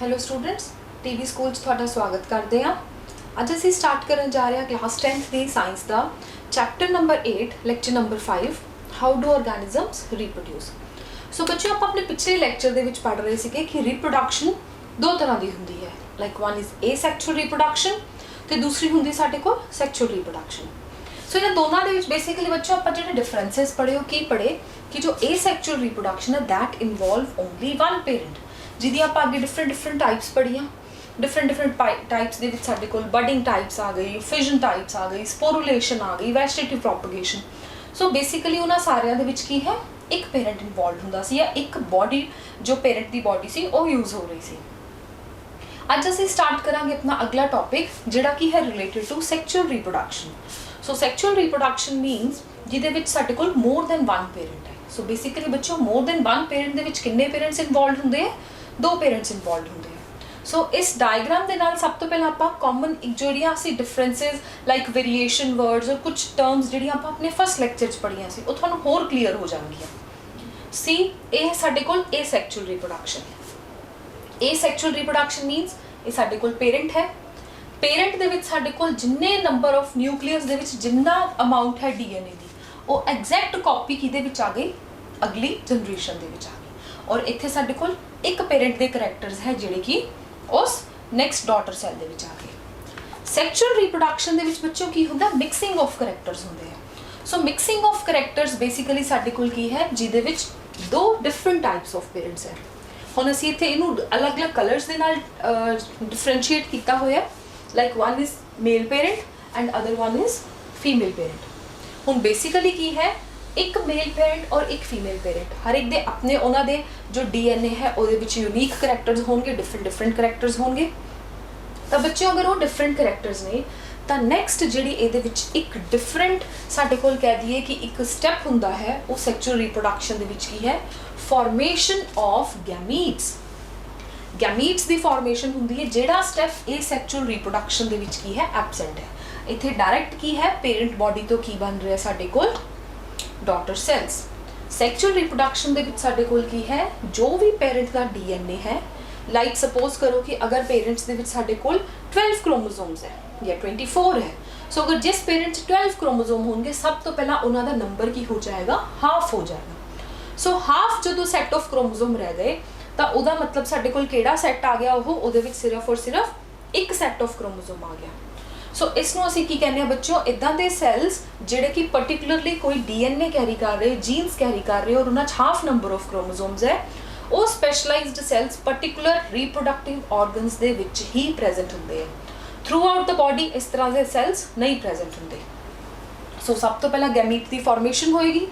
Hello students TV school ਤੁਹਾਡਾ स्वागत करते हैं। ਅੱਜ ਅਸੀਂ स्टार्ट ਕਰਨ ਜਾ ਰਹੇ ਹਾਂ क्लास 10th ਦੀ ਸਾਇੰਸ ਦਾ chapter number 8 lecture number 5 how do organisms reproduce. So बच्चों आप अपने पिछले ਲੈਕਚਰ ਦੇ ਵਿੱਚ ਪੜ੍ਹ ਰਹੇ ਸੀਗੇ ਕਿ ਰੀਪਰੋਡਕਸ਼ਨ ਦੋ ਤਰ੍ਹਾਂ ਦੀ ਹੁੰਦੀ ਹੈ, ਲਾਈਕ ਵਨ ਇਜ਼ ਏਸੈਕਸ਼ੁਅਲ ਰੀਪਰੋਡਕਸ਼ਨ ਤੇ ਦੂਸਰੀ ਹੁੰਦੀ ਸਾਡੇ ਕੋਲ ਸੈਕਸ਼ੁਅਲ ਰੀਪਰੋਡਕਸ਼ਨ। ਸੋ ਇਹਨਾਂ ਦੋਨਾਂ ਦੇ ਵਿੱਚ ਬੇਸਿਕਲੀ ਬੱਚੋਂ ਆਪਾਂ ਜਿਹੜੇ ਡਿਫਰੈਂਸਸ ਪੜ੍ਹੇ ਹੋ ਕੀ ਪੜ੍ਹੇ ਕਿ ਜੋ ਏਸੈਕਸ਼ੁਅਲ ਰੀਪਰੋਡਕਸ਼ਨ ਹੈ that involve only one parent, ਜਿਹਦੀ ਆਪਾਂ ਅੱਗੇ डिफरेंट टाइप्स पढ़िया। डिफरेंट टाइप्स ਦੇ ਵਿੱਚ ਸਾਡੇ ਕੋਲ बडिंग टाइप्स आ गई, ਫਿਜ਼ਨ टाइप्स आ गई, स्पोरुलेशन आ गई, वैजिटेटिव प्रोपगेशन। सो बेसिकली ਉਹਨਾਂ ਸਾਰਿਆਂ ਦੇ ਵਿੱਚ ਕੀ ਹੈ ਇੱਕ ਪੇਰੈਂਟ ਇਨਵੋਲਵ ਹੁੰਦਾ ਸੀ ਜਾਂ ਇੱਕ ਬੋਡੀ ਜੋ ਪੇਰੈਂਟ ਦੀ ਬੋਡੀ ਸੀ ਉਹ ਯੂਜ਼ ਹੋ ਰਹੀ ਸੀ। ਅੱਜ ਅਸੀਂ ਸਟਾਰਟ ਕਰਾਂਗੇ ਆਪਣਾ ਅਗਲਾ ਟੌਪਿਕ ਜਿਹੜਾ ਕੀ ਹੈ related to sexual reproduction. So sexual reproduction means ਜਿਹਦੇ ਵਿੱਚ ਸਾਡੇ ਕੋਲ ਮੋਰ ਦੈਨ ਵਨ ਪੇਰੈਂਟ ਹੈ। ਸੋ ਬੇਸਿਕਲੀ ਬੱਚੋ ਮੋਰ ਦੈਨ ਵਨ ਪੇਰੈਂਟ ਦੇ ਵਿੱਚ ਕਿੰਨੇ ਪੇਰੈਂਟਸ ਇਨਵੋਲਵ ਹੁੰਦੇ ਆ? ਦੋ ਪੇਰੈਂਟਸ ਇਨਵੋਲਵ ਹੁੰਦੇ ਆ। ਸੋ ਇਸ ਡਾਇਗਰਾਮ ਦੇ ਨਾਲ ਸਭ ਤੋਂ ਪਹਿਲਾਂ ਆਪਾਂ ਕਾਮਨ ਜਿਹੜੀਆਂ ਅਸੀਂ ਡਿਫਰੈਂਸਿਸ ਲਾਈਕ ਵੇਰੀਏਸ਼ਨ ਵਰਡਸ ਔਰ ਕੁਝ ਟਰਮਸ ਜਿਹੜੀਆਂ ਆਪਾਂ ਆਪਣੇ ਫਸਟ ਲੈਕਚਰ 'ਚ ਪੜ੍ਹੀਆਂ ਸੀ ਉਹ ਤੁਹਾਨੂੰ ਹੋਰ ਕਲੀਅਰ ਹੋ ਜਾਣਗੀਆਂ। ਸੀ ਇਹ ਸਾਡੇ ਕੋਲ ਏਸੈਕਸ਼ੂਅਲ ਰੀਪਰੋਡਕਸ਼ਨ ਹੈ। ਏਸੈਕਸ਼ੂਅਲ ਰੀਪਰੋਡਕਸ਼ਨ ਮੀਨਸ ਇਹ ਸਾਡੇ ਕੋਲ ਪੇਰੈਂਟ ਹੈ। ਪੇਰੈਂਟ ਦੇ ਵਿੱਚ ਸਾਡੇ ਕੋਲ ਜਿੰਨੇ ਨੰਬਰ ਆਫ ਨਿਊਕਲੀਅਸ ਦੇ ਵਿੱਚ ਜਿੰਨਾ ਅਮਾਊਂਟ ਹੈ ਡੀਐਨਏ ਦੀ ਉਹ ਐਗਜ਼ੈਕਟ ਕਾਪੀ ਕਿਹਦੇ ਵਿੱਚ ਆ ਗਈ? ਅਗਲੀ ਜਨਰੇਸ਼ਨ ਦੇ ਵਿੱਚ ਆ ਗਈ। ਔਰ ਇੱਥੇ ਸਾਡੇ ਕੋਲ ਇੱਕ ਪੇਰੈਂਟ ਦੇ ਕਰੈਕਟਰਸ ਹੈ ਜਿਹੜੇ ਕਿ ਉਸ ਨੈਕਸਟ ਡਾਟਰ ਸੈੱਲ ਦੇ ਵਿੱਚ ਆ ਗਏ। ਸੈਕਸ਼ੂਅਲ ਰੀਪਰੋਡਕਸ਼ਨ ਦੇ ਵਿੱਚ ਬੱਚੋਂ ਕੀ ਹੁੰਦਾ? ਮਿਕਸਿੰਗ ਆਫ ਕਰੈਕਟਰਸ ਹੁੰਦੇ ਆ। ਸੋ ਮਿਕਸਿੰਗ ਆਫ ਕਰੈਕਟਰਸ ਬੇਸਿਕਲੀ ਸਾਡੇ ਕੋਲ ਕੀ ਹੈ ਜਿਹਦੇ ਵਿੱਚ ਦੋ ਡਿਫਰੈਂਟ ਟਾਈਪਸ ਆਫ ਪੇਰੈਂਟਸ ਹੈ। ਹੁਣ ਅਸੀਂ ਇੱਥੇ ਇਹਨੂੰ ਅਲੱਗ-ਅਲੱਗ ਕਲਰਸ ਦੇ ਨਾਲ ਡਿਫਰੈਂਸ਼ੀਏਟ ਕੀਤਾ ਹੋਇਆ, like one is male parent and other one is female parent. ਹੁਣ ਬੇਸਿਕਲੀ ਕੀ ਹੈ ਇੱਕ ਮੇਲ ਪੇਰੈਂਟ ਔਰ ਇੱਕ ਫੀਮੇਲ ਪੇਰੈਂਟ, ਹਰ ਇੱਕ ਦੇ ਆਪਣੇ ਉਹਨਾਂ ਦੇ ਜੋ ਡੀਐਨਏ ਹੈ ਉਹਦੇ ਵਿੱਚ ਯੂਨੀਕ ਕਰੈਕਟਰਸ ਹੋਣਗੇ, ਡਿਫਰੈਂਟ ਕਰੈਕਟਰਸ ਹੋਣਗੇ। ਤਾਂ ਬੱਚਿਓ ਅਗਰ ਉਹ ਡਿਫਰੈਂਟ ਕਰੈਕਟਰਸ ਨੇ ਤਾਂ ਨੈਕਸਟ ਜਿਹੜੀ ਇਹਦੇ ਵਿੱਚ ਇੱਕ ਡਿਫਰੈਂਟ ਸਾਡੇ ਕੋਲ ਕਹਿ ਦਈਏ ਕਿ ਇੱਕ ਸਟੈਪ ਹੁੰਦਾ ਹੈ ਉਹ ਸੈਕਸ਼ੂਅਲ ਰੀਪਰੋਡਕਸ਼ਨ ਦੇ ਵਿੱਚ ਕੀ ਹੈ? Formation of ਗੈਮੀਟਸ। ਗੈਮੀਟਸ ਦੀ ਫਾਰਮੇਸ਼ਨ ਹੁੰਦੀ ਹੈ ਜਿਹੜਾ ਸਟੈਪ ਇਹ ਸੈਕਸ਼ੂਅਲ ਰੀਪਰੋਡਕਸ਼ਨ ਦੇ ਵਿੱਚ ਕੀ ਹੈ? ਐਬਸੈਂਟ ਹੈ। ਇੱਥੇ ਡਾਇਰੈਕਟ ਕੀ ਹੈ ਪੇਰੈਂਟ ਬੋਡੀ ਤੋਂ ਕੀ ਬਣ ਰਿਹਾ ਸਾਡੇ ਕੋਲ? Daughter cells. ਸੈਕਸ਼ੂਅਲ ਰੀਪਰੋਡਕਸ਼ਨ ਦੇ ਵਿੱਚ ਸਾਡੇ ਕੋਲ ਕੀ ਹੈ ਜੋ ਵੀ ਪੇਰੈਂਟ ਦਾ ਡੀਐਨਏ ਹੈ, ਲਾਈਕ ਸਪੋਜ਼ ਕਰੋ ਕਿ ਅਗਰ ਪੇਰੈਂਟਸ ਦੇ ਵਿੱਚ ਸਾਡੇ ਕੋਲ 12 ਕ੍ਰੋਮੋਸੋਮਸ ਹੈ ਜਾਂ 24 ਹੈ। ਸੋ ਅਗਰ ਜਿਸ ਪੇਰੈਂਟ 'ਚ 12 ਕ੍ਰੋਮੋਸੋਮ ਹੋਣਗੇ ਸਭ ਤੋਂ ਪਹਿਲਾਂ ਉਹਨਾਂ ਦਾ ਨੰਬਰ ਕੀ ਹੋ ਜਾਏਗਾ? ਹਾਫ ਹੋ ਜਾਏਗਾ। ਸੋ ਹਾਫ ਜਦੋਂ ਸੈੱਟ ਆਫ ਕ੍ਰੋਮੋਸੋਮ ਰਹਿ ਗਏ ਤਾਂ ਉਹਦਾ ਮਤਲਬ ਸਾਡੇ ਕੋਲ ਕਿਹੜਾ ਸੈੱਟ ਆ ਗਿਆ? ਉਹਦੇ ਵਿੱਚ ਸਿਰਫ ਔਰ ਸਿਰਫ ਇੱਕ ਸੈੱਟ ਆਫ ਕ੍ਰੋਮੋਸੋਮ ਆ ਗਿਆ। ਸੋ ਇਸ ਨੂੰ ਅਸੀਂ ਕੀ ਕਹਿੰਦੇ ਆ ਬੱਚਿਓ? ਇੱਦਾਂ ਦੇ ਸੈਲਸ ਜਿਹੜੇ ਕਿ ਪਾਰਟਿਕੂਲਰਲੀ ਕੋਈ ਡੀਐਨਏ ਕੈਰੀ ਕਰ ਰਹੇ, ਜੀਨਸ ਕੈਰੀ ਕਰ ਰਹੇ ਔਰ ਉਹਨਾਂ 'ਚ ਹਾਫ ਨੰਬਰ ਆਫ ਕ੍ਰੋਮੋਸੋਮਸ ਹੈ, ਉਹ specialized cells particular reproductive organs ਦੇ ਵਿੱਚ ਹੀ ਪ੍ਰੈਜ਼ੈਂਟ ਹੁੰਦੇ ਆ। ਥਰੂ ਆਊਟ ਦ ਬੋਡੀ ਇਸ ਤਰ੍ਹਾਂ ਦੇ ਸੈਲਸ ਨਹੀਂ ਪ੍ਰੈਜ਼ੈਂਟ ਹੁੰਦੇ। ਸੋ ਸਭ ਤੋਂ ਪਹਿਲਾਂ ਗੈਮੀਟ ਦੀ ਫਾਰਮੇਸ਼ਨ ਹੋਏਗੀ,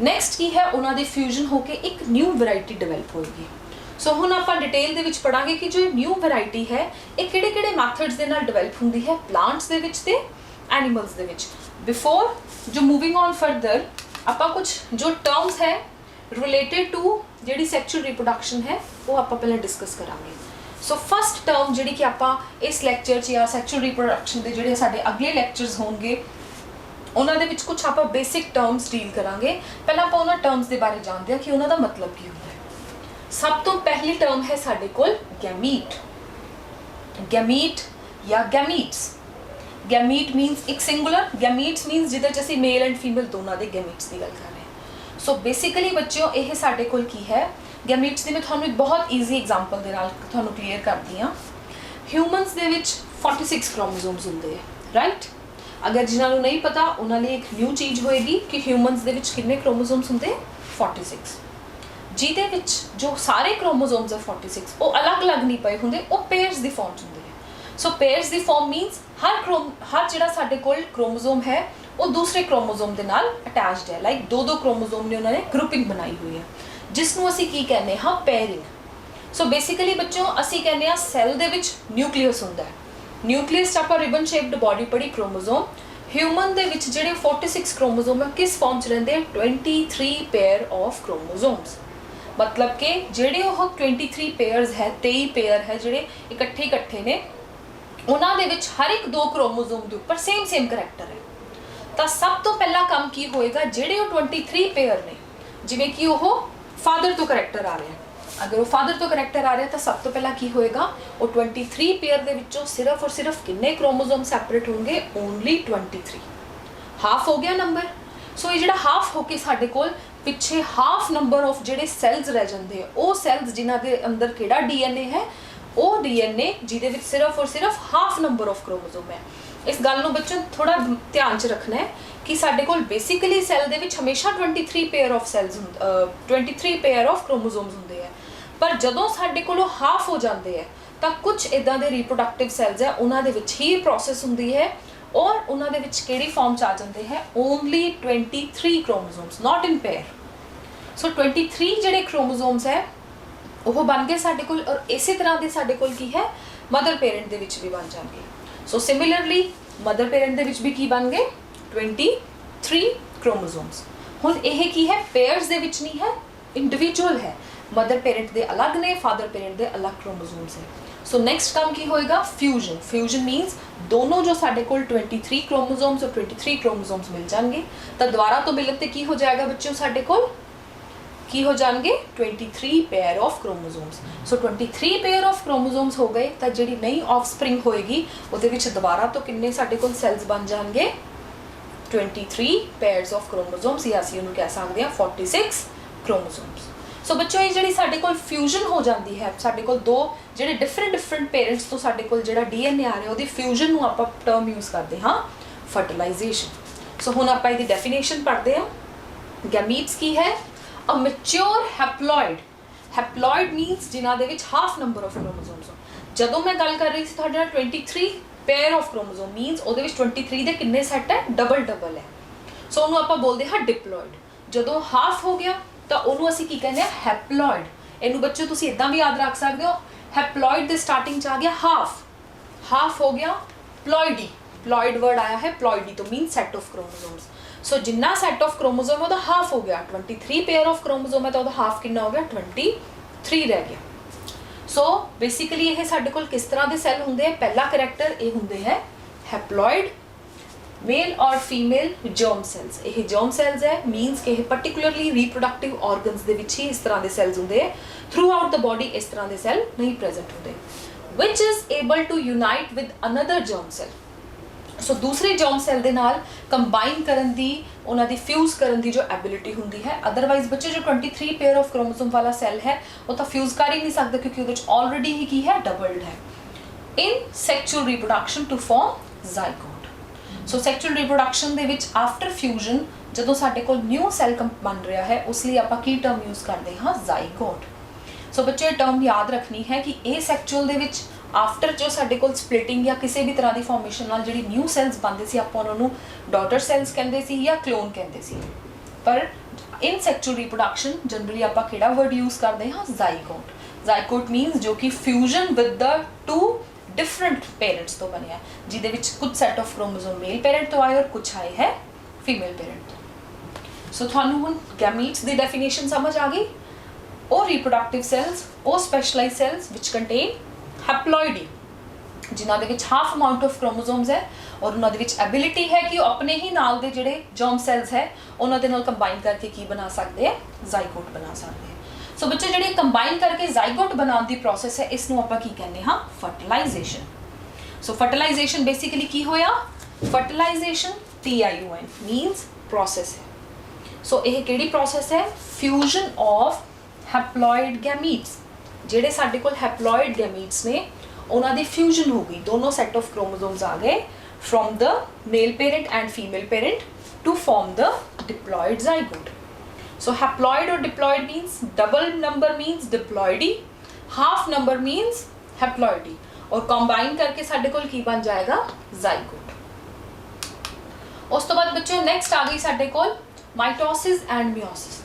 ਨੈਕਸਟ ਕੀ ਹੈ ਉਹਨਾਂ ਦੀ ਫਿਊਜ਼ਨ ਹੋ ਕੇ ਇੱਕ ਨਿਊ ਵੈਰਾਈਟੀ ਡਿਵੈਲਪ ਹੋਏਗੀ। ਸੋ ਹੁਣ ਆਪਾਂ ਡਿਟੇਲ ਦੇ ਵਿੱਚ ਪੜਾਂਗੇ ਕਿ ਜੋ ਨਿਊ ਵੈਰਾਈਟੀ ਹੈ ਇਹ ਕਿਹੜੇ-ਕਿਹੜੇ ਮੈਥਡਸ ਦੇ ਨਾਲ ਡਿਵੈਲਪ ਹੁੰਦੀ ਹੈ ਪਲਾਂਟਸ ਦੇ ਵਿੱਚ ਤੇ ਐਨੀਮਲਸ ਦੇ ਵਿੱਚ। ਬਿਫੋਰ ਜੋ ਮੂਵਿੰਗ ਔਨ ਫਰਦਰ ਆਪਾਂ ਕੁਝ ਜੋ ਟਰਮਸ ਹੈ ਰਿਲੇਟਡ ਟੂ ਜਿਹੜੀ ਸੈਕਸ਼ੂਅਲ ਰੀਪਰੋਡਕਸ਼ਨ ਹੈ ਉਹ ਆਪਾਂ ਪਹਿਲਾਂ ਡਿਸਕਸ ਕਰਾਂਗੇ। ਸੋ ਫਸਟ ਟਰਮ ਜਿਹੜੀ ਕਿ ਆਪਾਂ ਇਸ ਲੈਕਚਰ 'ਚ ਜਾਂ ਸੈਕਸ਼ੂਅਲ ਰੀਪਰੋਡਕਸ਼ਨ ਦੇ ਜਿਹੜੇ ਸਾਡੇ ਅਗਲੇ ਲੈਕਚਰਸ ਹੋਣਗੇ ਉਹਨਾਂ ਦੇ ਵਿੱਚ ਕੁਝ ਆਪਾਂ ਬੇਸਿਕ ਟਰਮਸ ਡੀਲ ਕਰਾਂਗੇ। ਪਹਿਲਾਂ ਆਪਾਂ ਉਹਨਾਂ ਟਰਮਸ ਦੇ ਬਾਰੇ ਜਾਣਦੇ ਹਾਂ ਕਿ ਉਹਨਾਂ ਦਾ ਮਤਲਬ ਕੀ ਹੁੰਦਾ ਹੈ। ਸਭ ਤੋਂ ਪਹਿਲੀ ਟਰਮ ਹੈ ਸਾਡੇ ਕੋਲ ਗੈਮੀਟ। ਗੈਮੀਟ ਜਾਂ ਗੈਮੀਟਸ। ਗੈਮੀਟ ਮੀਨਸ ਇੱਕ ਸਿੰਗੂਲਰ, ਗੈਮੀਟਸ ਮੀਨਸ ਜਿਹਦੇ 'ਚ ਅਸੀਂ ਮੇਲ ਐਂਡ ਫੀਮੇਲ ਦੋਨਾਂ ਦੇ ਗੈਮੀਟਸ ਦੀ ਗੱਲ ਕਰ ਰਹੇ ਹਾਂ। ਸੋ ਬੇਸਿਕਲੀ ਬੱਚਿਓ ਇਹ ਸਾਡੇ ਕੋਲ ਕੀ ਹੈ ਗੈਮੀਟਸ ਦੀ ਮੈਂ ਤੁਹਾਨੂੰ ਇੱਕ ਬਹੁਤ ਈਜ਼ੀ ਐਗਜ਼ਾਮਪਲ ਦੇ ਨਾਲ ਤੁਹਾਨੂੰ ਕਲੀਅਰ ਕਰਦੀ ਹਾਂ। ਹਿਊਮਨਸ ਦੇ ਵਿੱਚ 46 ਕ੍ਰੋਮੋਸੋਮਸ ਹੁੰਦੇ ਹੈ, ਰਾਈਟ? ਅਗਰ ਜਿਨ੍ਹਾਂ ਨੂੰ ਨਹੀਂ ਪਤਾ ਉਹਨਾਂ ਲਈ ਇੱਕ ਨਿਊ ਚੀਜ਼ ਹੋਏਗੀ ਕਿ ਹਿਊਮਨਸ ਦੇ ਵਿੱਚ ਕਿੰਨੇ ਕ੍ਰੋਮੋਸੋਮਸ ਹੁੰਦੇ? 46। ਜਿਹਦੇ ਵਿੱਚ ਜੋ ਸਾਰੇ ਕ੍ਰੋਮੋਸੋਮਸ ਹੈ 46 ਉਹ ਅਲੱਗ-ਅਲੱਗ ਨਹੀਂ ਪਏ ਹੁੰਦੇ, ਉਹ ਪੇਅਰਸ ਦੀ ਫਾਰਮ 'ਚ ਹੁੰਦੇ ਹੈ। ਸੋ ਪੇਅਰਸ ਦੀ ਫਾਰਮ ਮੀਨਸ ਹਰ ਜਿਹੜਾ ਸਾਡੇ ਕੋਲ ਕ੍ਰੋਮੋਸੋਮ ਹੈ ਉਹ ਦੂਸਰੇ ਕ੍ਰੋਮੋਸੋਮ ਦੇ ਨਾਲ ਅਟੈਚਡ ਹੈ, ਲਾਈਕ ਦੋ ਕ੍ਰੋਮੋਸੋਮ ਨੇ ਉਹਨਾਂ ਨੇ ਗਰੁੱਪਿੰਗ ਬਣਾਈ ਹੋਈ ਹੈ ਜਿਸ ਨੂੰ ਅਸੀਂ ਕੀ ਕਹਿੰਦੇ ਹਾਂ? ਪੇਅਰਿੰਗ। ਸੋ ਬੇਸਿਕਲੀ ਬੱਚੋ ਅਸੀਂ ਕਹਿੰਦੇ ਹਾਂ ਸੈੱਲ ਦੇ ਵਿੱਚ ਨਿਊਕਲੀਅਸ ਹੁੰਦਾ ਹੈ। ਨਿਊਕਲੀਅਸ 'ਚ ਆਪਾਂ ਰਿਬਨ ਸ਼ੇਪਡ ਬੋਡੀ ਪੜੀ ਕ੍ਰੋਮੋਸੋਮ। ਹਿਊਮਨ ਦੇ ਵਿੱਚ ਜਿਹੜੇ 46 ਕ੍ਰੋਮੋਸੋਮ ਹੈ ਕਿਸ ਫਾਰਮ 'ਚ ਰਹਿੰਦੇ ਆ? 23 ਪੇਅਰ ਆਫ ਕ੍ਰੋਮੋਸੋਮਸ। मतलब कि ਜਿਹੜੇ ਉਹ 23 ਪੇਅਰਸ ਹੈ 23 ਪੇਅਰ ਹੈ ਜਿਹੜੇ ਇਕੱਠੇ ਨੇ ਉਹਨਾਂ ਦੇ ਵਿੱਚ ਹਰ ਇੱਕ ਦੋ ਕ੍ਰੋਮੋਸੋਮ ਦੇ ਉੱਪਰ ਸੇਮ ਕਰੈਕਟਰ ਹੈ। ਤਾਂ ਸਭ ਤੋਂ ਪਹਿਲਾ ਕੰਮ ਕੀ ਹੋਏਗਾ ਜਿਹੜੇ ਉਹ 23 ਪੇਅਰ ਨੇ ਜਿਵੇਂ ਕਿ ਉਹ ਫਾਦਰ ਤੋਂ ਕਰੈਕਟਰ ਆ ਰਿਹਾ अगर वो फादर तो करैक्टर आ रहा तो सब तो पहला की होएगा, वो 23 पेयर दे विचों सिर्फ और सिर्फ किन्ने क्रोमोसोम सैपरेट होंगे, ओनली 23। हाफ हो गया नंबर। सो ये जिहड़ा हाफ होके साडे कोल पिछे हाफ नंबर ऑफ जिहड़े सैल्स रह जाते हैं, वो सैल्स जिन्हां दे अंदर किहड़ा डीएनए है, वो डीएनए जिहदे विच सिर्फ और सिर्फ हाफ नंबर ऑफ क्रोमोसोम है। इस गल नूं बच्चों थोड़ा ध्यान च रखना है कि साडे कोल बेसिकली सैल दे विच हमेशा 23 pair of cells 23 pair of chromosomes हुंदे है, पर जदों साडे कोलों हाफ हो जाते हैं तो कुछ इदां दे रिप्रोडक्टिव सैल्स है उन्हां दे विच ही प्रोसैस हुंदी है और उन्हां दे विच किहड़ी फॉर्म च आ जाते हैं, only 23 chromosomes, not in pair. So 23 जिहड़े क्रोमोसोम्स है वो बन गए साडे कोल, और इसी तरह दे साडे कोल की है मदर पेरेंट दे विच भी बन जाएंगे। So similarly mother parent they विच भी की बन गए 23 क्रोमोसोम्स। हुण यह की है पेयर्स दे विच नहीं है, इंडिविजुअल है। मदर पेरेंट दे अलग ने, फादर पेरेंट दे अलग क्रोमोसोम्स है। सो नेक्स्ट काम की होएगा, फ्यूजन। फ्यूजन मीनस दोनों जो साडे कोल 23 क्रोमोसोम्स और 23 क्रोमोसोम्स मिल जाएंगे तो दोबारा तो मिलन ते की हो जाएगा बच्चों, साडे कोल की हो जाएंगे 23 pair of chromosomes. So 23 pair of chromosomes हो गए तो जिहड़ी नई ऑफस्प्रिंग होएगी उहदे विच दोबारा तो किन्ने साडे कोल सैल्स बन जाएंगे, 23 पेयर्स ऑफ क्रोमोसोम्स, या असीं उहनूं कह सकते हैं 46 क्रोमोसोम्स। सो बच्चों ये जिहड़ी साडे कोल फ्यूजन हो जाती है, साडे कोल दो जिहड़े डिफरेंट पेरेंट्स तो साडे कोल जिहड़ा डीएनए आ रहा उहदी फ्यूजन नूं आपां टर्म यूज़ करते हाँ, फर्टिलाइजेशन। सो हुण आपां इहदी डेफिनेशन पढ़ते हैं। गैमीट्स की है अ मैच्योर हैप्लॉइड। हैप्लॉइड मीनस जिन्हां दे विच हाफ नंबर ऑफ क्रोमोसोम्स हो। जदों मैं गल कर रही थी तुहाडे नाल 23 पेयर ऑफ क्रोमोसोम मीनस उहदे विच 23 दे किन्ने सैट है, डबल डबल है। सो उहनूं आपां बोलदे हां डिप्लॉइड। जदों हाफ हो गया तो उहनूं असीं की कहंदे हां, हैप्लॉइड। इहनूं बच्चों तुसीं इदां भी याद रख सकदे हो, हैप्लॉइड दे स्टार्टिंग च आ गया हाफ, हाफ हो गया प्लॉइडी। प्लॉइड वर्ड आया है प्लॉइडी तो mean set of chromosomes. So जिन्ना सैट ऑफ क्रोमोसोम है हाफ हो गया, 23 पेयर ऑफ क्रोमोसोम है तो हाफ कितना हो गया, 23 रह गया। सो बेसिकली ये साडे कोल किस तरह के सैल होंगे, पहला करैक्टर ये होंगे है हैप्लॉइड, मेल और फीमेल जर्म सैल्स। ये जर्म सैल्स है मीनस कि पर्टिकुलरली रिप्रोडक्टिव ऑर्गनस दे विच ही इस तरह के सैल्स होंगे, थ्रू आउट द बॉडी इस तरह के सैल नहीं प्रेजेंट होंगे। Which is able to unite with another germ cell. So दूसरे जर्म सैल दे नाल कंबाइन करन दी, उन्हां दी फ्यूज करन दी जो एबिलिटी हुंदी है। अदरवाइज बच्चे जो 23 पेयर ऑफ क्रोमोसोम वाला सैल है वो तो फ्यूज कर ही नहीं सकता क्योंकि उहदे विच ऑलरेडी ही की है, डबल्ड है। In sexual reproduction to form zygote. So sexual reproduction दे विच आफ्टर फ्यूजन जदों साडे कोल न्यू सैल बन रहा है उस लिए आपां की टर्म यूज़ करते हाँ, ज़ाइगोट। सो बच्चे ये टर्म याद रखनी है कि ये सैक्चुअल दे विच आफ्टर जो साडे कोल स्प्लिटिंग या किसी भी तरह की फॉर्मेशन नाल जिहड़ी न्यू सैल्स बनते सी आपां उन्हां नूं डॉटर सैल्स कहंदे सी या क्लोन कहंदे सी। पर इन सैक्चुअल रिप्रोडक्शन जनरली आपां किहड़ा वर्ड यूज़ करते हैं, ज़ाइगोट। ज़ाइगोट मीनस जो कि fusion with the two different parents तो बनिया, जिहदे विच कुछ set of chromosome male parent तो आए और कुछ आए है फीमेल पेरेंट तो। सो तुहानूं हुण गैमीट्स दी डेफिनेशन समझ आ गई। और रिप्रोडक्टिव सैल्स और स्पैशलाइज सैल्स विच कंटेन हैप्लॉइडी, जिन्हां दे विच हाफ अमाउंट ऑफ क्रोमोसोम्स है और उन्हां दे विच एबिलिटी है कि अपने ही नाल दे जिहड़े जर्म सैल्स है उन्हां दे नाल कंबाइन करके की बना सकते हैं, ज़ाइगोट बना सकते हैं। सो बच्चे जिहड़े कंबाइन करके ज़ाइगोट बनाउण दी प्रोसैस है इसनूं आपां की कहने हाँ, फर्टिलाइजेशन। सो फर्टिलाइजेशन बेसिकली की होया, फर्टिलाइजेशन TION मीनस प्रोसैस है। सो यह किहड़ी प्रोसैस है, फ्यूजन ऑफ हैप्लॉइड गैमीट्स। जिहड़े साडे कोल हैप्लॉइड गैमीट्स ने उन्हां दी फ्यूजन हो गई, दोनों सैट ऑफ क्रोमोसोम्स आ गए from the male parent and female parent to form the diploid zygote. So haploid और diploid means double number means diploidy, half number means haploidy, और कंबाइन करके साडे कोल की बन जाएगा, ज़ाइगोट। उस तो बाद बच्चों नेक्स्ट आ गई साडे कोल mitosis and meiosis.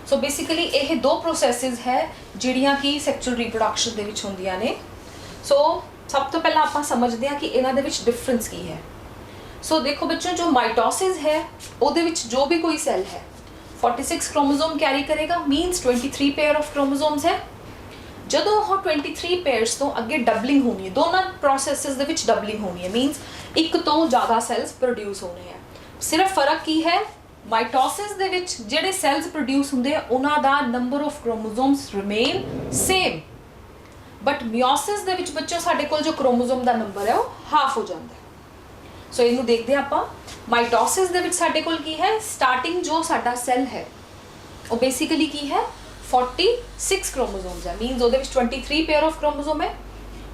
So basically ये दो प्रोसैसिस है जिहड़ियां कि सैक्चुअल रिप्रोडक्शन दे विच हुंदियां ने। सो सब तो पहला आपां समझदे हां कि इन्हां दे विच डिफरेंस की है। सो देखो बच्चों जो माइटोसिस है उहदे विच जो भी कोई सैल है 46 क्रोमोसोम कैरी करेगा मीनस 23 पेयर ऑफ क्रोमोसोम्स है। जदों वो 23 पेयर्स तो अगे डबलिंग होनी है, दोनों प्रोसैसिस दे विच डबलिंग होनी है मीनस एक तो ज़्यादा सैल्स प्रोड्यूस होने हैं। सिर्फ फर्क की है ਮਾਈਟੋਸਿਸ ਦੇ ਵਿੱਚ ਜਿਹੜੇ ਸੈਲਸ ਪ੍ਰੋਡਿਊਸ ਹੁੰਦੇ ਆ ਉਹਨਾਂ ਦਾ number of chromosomes remain same, but meiosis ਦੇ ਵਿੱਚ ਬੱਚੋ ਸਾਡੇ ਕੋਲ ਜੋ ਕ੍ਰੋਮੋਸੋਮ ਦਾ ਨੰਬਰ ਹੈ ਉਹ ਹਾਫ ਹੋ ਜਾਂਦਾ ਹੈ। ਸੋ ਇਹਨੂੰ ਦੇਖਦੇ ਆਪਾਂ। ਮਾਈਟੋਸਿਸ ਦੇ ਵਿੱਚ ਸਾਡੇ ਕੋਲ ਕੀ ਹੈ, ਸਟਾਰਟਿੰਗ ਜੋ ਸਾਡਾ ਸੈੱਲ ਹੈ ਉਹ ਬੇਸਿਕਲੀ ਕੀ ਹੈ 46 ਕ੍ਰੋਮੋਸੋਮਸ ਹੈ, ਮੀਨਸ ਉਹਦੇ ਵਿੱਚ 23 ਪੇਅਰ ਆਫ ਕ੍ਰੋਮੋਸੋਮ ਹੈ।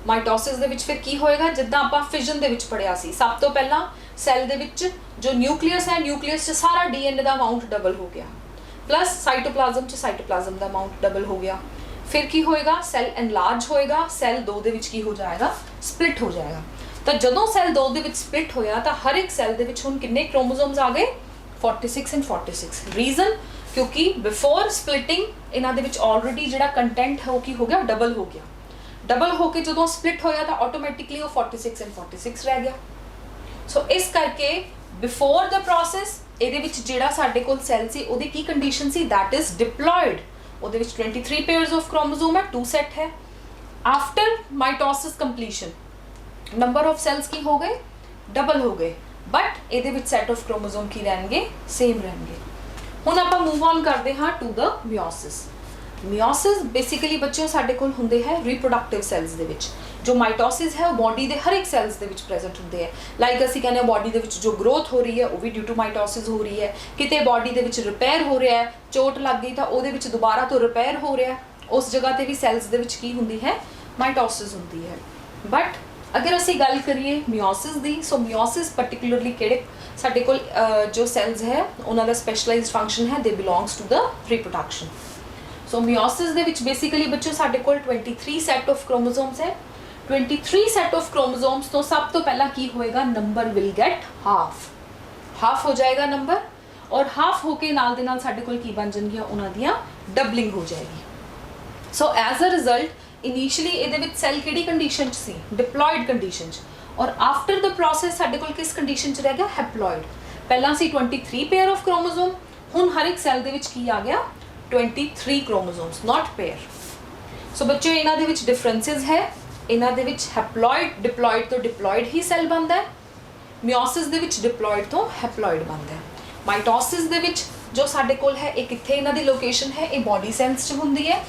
ਮਾਈਟੋਸਿਸ ਦੇ ਵਿੱਚ ਫਿਰ ਕੀ ਹੋਏਗਾ, ਜਿੱਦਾਂ ਆਪਾਂ ਫਿਜ਼ਨ ਦੇ ਵਿੱਚ ਪੜਿਆ ਸੀ, ਸਭ ਤੋਂ ਪਹਿਲਾਂ ਸੈੱਲ ਦੇ ਵਿੱਚ ਜੋ ਨਿਊਕਲੀਅਸ ਹੈ, ਨਿਊਕਲੀਅਸ 'ਚ ਸਾਰਾ DNA ਦਾ ਅਮਾਊਂਟ ਡਬਲ ਹੋ ਗਿਆ, ਪਲੱਸ ਸਾਈਟੋਪਲਾਜ਼ਮ 'ਚ ਸਾਈਟੋਪਲਾਜ਼ਮ ਦਾ ਅਮਾਊਂਟ ਡਬਲ ਹੋ ਗਿਆ। ਫਿਰ ਕੀ ਹੋਏਗਾ, ਸੈੱਲ ਐਨਲਾਰਜ ਹੋਏਗਾ, ਸੈੱਲ 2 ਦੇ ਵਿੱਚ ਕੀ ਹੋ ਜਾਏਗਾ, ਸਪਲਿਟ ਹੋ ਜਾਏਗਾ। ਤਾਂ ਜਦੋਂ ਸੈੱਲ 2 ਦੇ ਵਿੱਚ ਸਪਲਿਟ ਹੋਇਆ ਤਾਂ ਹਰ ਇੱਕ ਸੈੱਲ ਦੇ ਵਿੱਚ ਹੁਣ ਕਿੰਨੇ ਕ੍ਰੋਮੋਸੋਮਸ ਆ ਗਏ, 46 ਐਂਡ 46। ਰੀਜ਼ਨ, ਕਿਉਂਕਿ ਬਿਫੋਰ ਸਪਲਿਟਿੰਗ ਇਹਨਾਂ ਦੇ ਵਿੱਚ ਆਲਰੇਡੀ ਜਿਹੜਾ ਕੰਟੈਂਟ ਹੈ ਉਹ ਕੀ ਹੋ ਗਿਆ, ਡਬਲ ਹੋ ਗਿਆ। ਡਬਲ ਹੋ ਕੇ ਜਦੋਂ ਸਪਲਿਟ ਹੋਇਆ ਤਾਂ ਆਟੋਮੈਟਿਕਲੀ ਉਹ 46 ਐਂਡ 46 ਰਹਿ ਗਿਆ। ਸੋ ਇਸ ਕਰਕੇ ਬਿਫੋਰ ਦ ਪ੍ਰੋਸੈਸ ਇਹਦੇ ਵਿੱਚ ਜਿਹੜਾ ਸਾਡੇ ਕੋਲ ਸੈੱਲ ਸੀ ਉਹਦੀ ਕੀ ਕੰਡੀਸ਼ਨ ਸੀ, ਦੈਟ ਇਜ਼ ਡਿਪਲੋਇਡ। ਉਹਦੇ ਵਿੱਚ 23 ਪੇਅਰਸ ਆਫ ਕ੍ਰੋਮੋਸੋਮ ਹੈ, 2 ਸੈਟ ਹੈ। After mitosis completion number of cells ਕੀ ਹੋ ਗਏ, ਡਬਲ ਹੋ ਗਏ, ਬਟ ਇਹਦੇ ਵਿੱਚ ਸੈਟ ਆਫ ਕ੍ਰੋਮੋਸੋਮ ਕੀ ਰਹਿਣਗੇ, ਸੇਮ ਰਹਿਣਗੇ। ਹੁਣ ਆਪਾਂ ਮੂਵ ਔਨ ਕਰਦੇ ਹਾਂ ਟੂ ਦ ਮਿਓਸਿਸ। ਮਿਓਸਿਸ ਬੇਸਿਕਲੀ ਬੱਚਿਓ ਸਾਡੇ ਕੋਲ ਹੁੰਦੇ ਹੈ ਰੀਪਰੋਡਕਟਿਵ ਸੈਲਸ ਦੇ ਵਿੱਚ। ਜੋ ਮਾਈਟੋਸਿਸ ਹੈ ਉਹ ਬੋਡੀ ਦੇ ਹਰ ਇੱਕ ਸੈਲਸ ਦੇ ਵਿੱਚ ਪ੍ਰੈਜ਼ੈਂਟ ਹੁੰਦੇ ਹੈ। ਲਾਈਕ ਅਸੀਂ ਕਹਿੰਦੇ ਹਾਂ ਬੋਡੀ ਦੇ ਵਿੱਚ ਜੋ ਗਰੋਥ ਹੋ ਰਹੀ ਹੈ ਉਹ ਵੀ ਡਿਊ ਟੂ ਮਾਈਟੋਸਿਸ ਹੋ ਰਹੀ ਹੈ। ਕਿਤੇ ਬੋਡੀ ਦੇ ਵਿੱਚ ਰਿਪੇਅਰ ਹੋ ਰਿਹਾ ਹੈ, ਚੋਟ ਲੱਗ ਗਈ ਤਾਂ ਉਹਦੇ ਵਿੱਚ ਦੁਬਾਰਾ ਤੋਂ ਰਿਪੇਅਰ ਹੋ ਰਿਹਾ, ਉਸ ਜਗ੍ਹਾ ਤੇ ਵੀ ਸੈਲਸ ਦੇ ਵਿੱਚ ਕੀ ਹੁੰਦੀ ਹੈ, ਮਾਈਟੋਸਿਸ ਹੁੰਦੀ ਹੈ। ਬਟ ਅਗਰ ਅਸੀਂ ਗੱਲ ਕਰੀਏ ਮਿਓਸਿਸ ਦੀ, ਸੋ ਮਿਓਸਿਸ ਪਾਰਟਿਕੂਲਰਲੀ ਕਿਹੜੇ ਸਾਡੇ ਕੋਲ ਜੋ ਸੈਲਸ ਹੈ ਉਹਨਾਂ ਦਾ ਸਪੈਸ਼ਲਾਈਜ਼ਡ ਫੰਕਸ਼ਨ ਹੈ, ਦੇ ਬਿਲੋਂਗਸ ਟੂ ਦ ਰੀਪਰੋਡਕਸ਼ਨ। ਸੋ ਮਿਓਸਿਸ ਦੇ ਵਿੱਚ ਬੇਸਿਕਲੀ ਬੱਚੋ ਸਾਡੇ ਕੋਲ 23 ਸੈਟ ਆਫ ਕ੍ਰੋਮੋਸੋਮਸ ਹੈ। 23 ਸੈਟ ਆਫ ਕ੍ਰੋਮੋਸੋਮਸ ਤੋਂ ਸਭ ਤੋਂ ਪਹਿਲਾਂ ਕੀ ਹੋਏਗਾ, ਨੰਬਰ ਵਿਲ ਗੈਟ ਹਾਫ ਹੋ ਜਾਏਗਾ ਨੰਬਰ, ਔਰ ਹਾਫ ਹੋ ਕੇ ਨਾਲ ਦੇ ਨਾਲ ਸਾਡੇ ਕੋਲ ਕੀ ਬਣ ਜਾਣਗੀਆਂ, ਉਹਨਾਂ ਦੀਆਂ ਡਬਲਿੰਗ ਹੋ ਜਾਏਗੀ। So as a result initially ਇਹਦੇ ਵਿੱਚ ਸੈੱਲ ਕਿਹੜੀ ਕੰਡੀਸ਼ਨ 'ਚ ਸੀ, ਡਿਪਲੋਇਡ ਕੰਡੀਸ਼ਨ 'ਚ, ਔਰ ਆਫਟਰ ਦ ਪ੍ਰੋਸੈਸ ਸਾਡੇ ਕੋਲ ਕਿਸ ਕੰਡੀਸ਼ਨ 'ਚ ਰਹਿ ਗਿਆ, ਹੈਪਲੋਇਡ। ਪਹਿਲਾਂ ਸੀ 23 ਪੇਅਰ ਆਫ ਕ੍ਰੋਮੋਸੋਮ, ਹੁਣ ਹਰ ਇੱਕ ਸੈੱਲ ਦੇ ਵਿੱਚ ਕੀ ਆ ਗਿਆ, 23 ਕ੍ਰੋਮੋਸੋਮਸ, ਨਾਟ ਪੇਅਰ। ਸੋ ਬੱਚੇ ਇਹਨਾਂ ਦੇ ਵਿੱਚ ਡਿਫਰੈਂਸਿਸ ਹੈ। ਇਹਨਾਂ ਦੇ ਵਿੱਚ ਹੈਪਲੋਇਡ, ਡਿਪਲੋਇਡ ਤੋਂ ਡਿਪਲੋਇਡ ਹੀ ਸੈੱਲ ਬਣਦਾ ਹੈ। ਮਿਓਸਿਸ ਦੇ ਵਿੱਚ ਡਿਪਲੋਇਡ ਤੋਂ ਹੈਪਲੋਇਡ ਬਣਦਾ ਹੈ। ਮਾਈਟੋਸਿਸ ਦੇ ਵਿੱਚ ਜੋ ਸਾਡੇ ਕੋਲ ਹੈ ਇਹ ਕਿੱਥੇ ਇਹਨਾਂ ਦੀ ਲੋਕੇਸ਼ਨ ਹੈ, ਇਹ ਬੋਡੀ ਸੈਲਸ 'ਚ ਹੁੰਦੀ ਹੈ।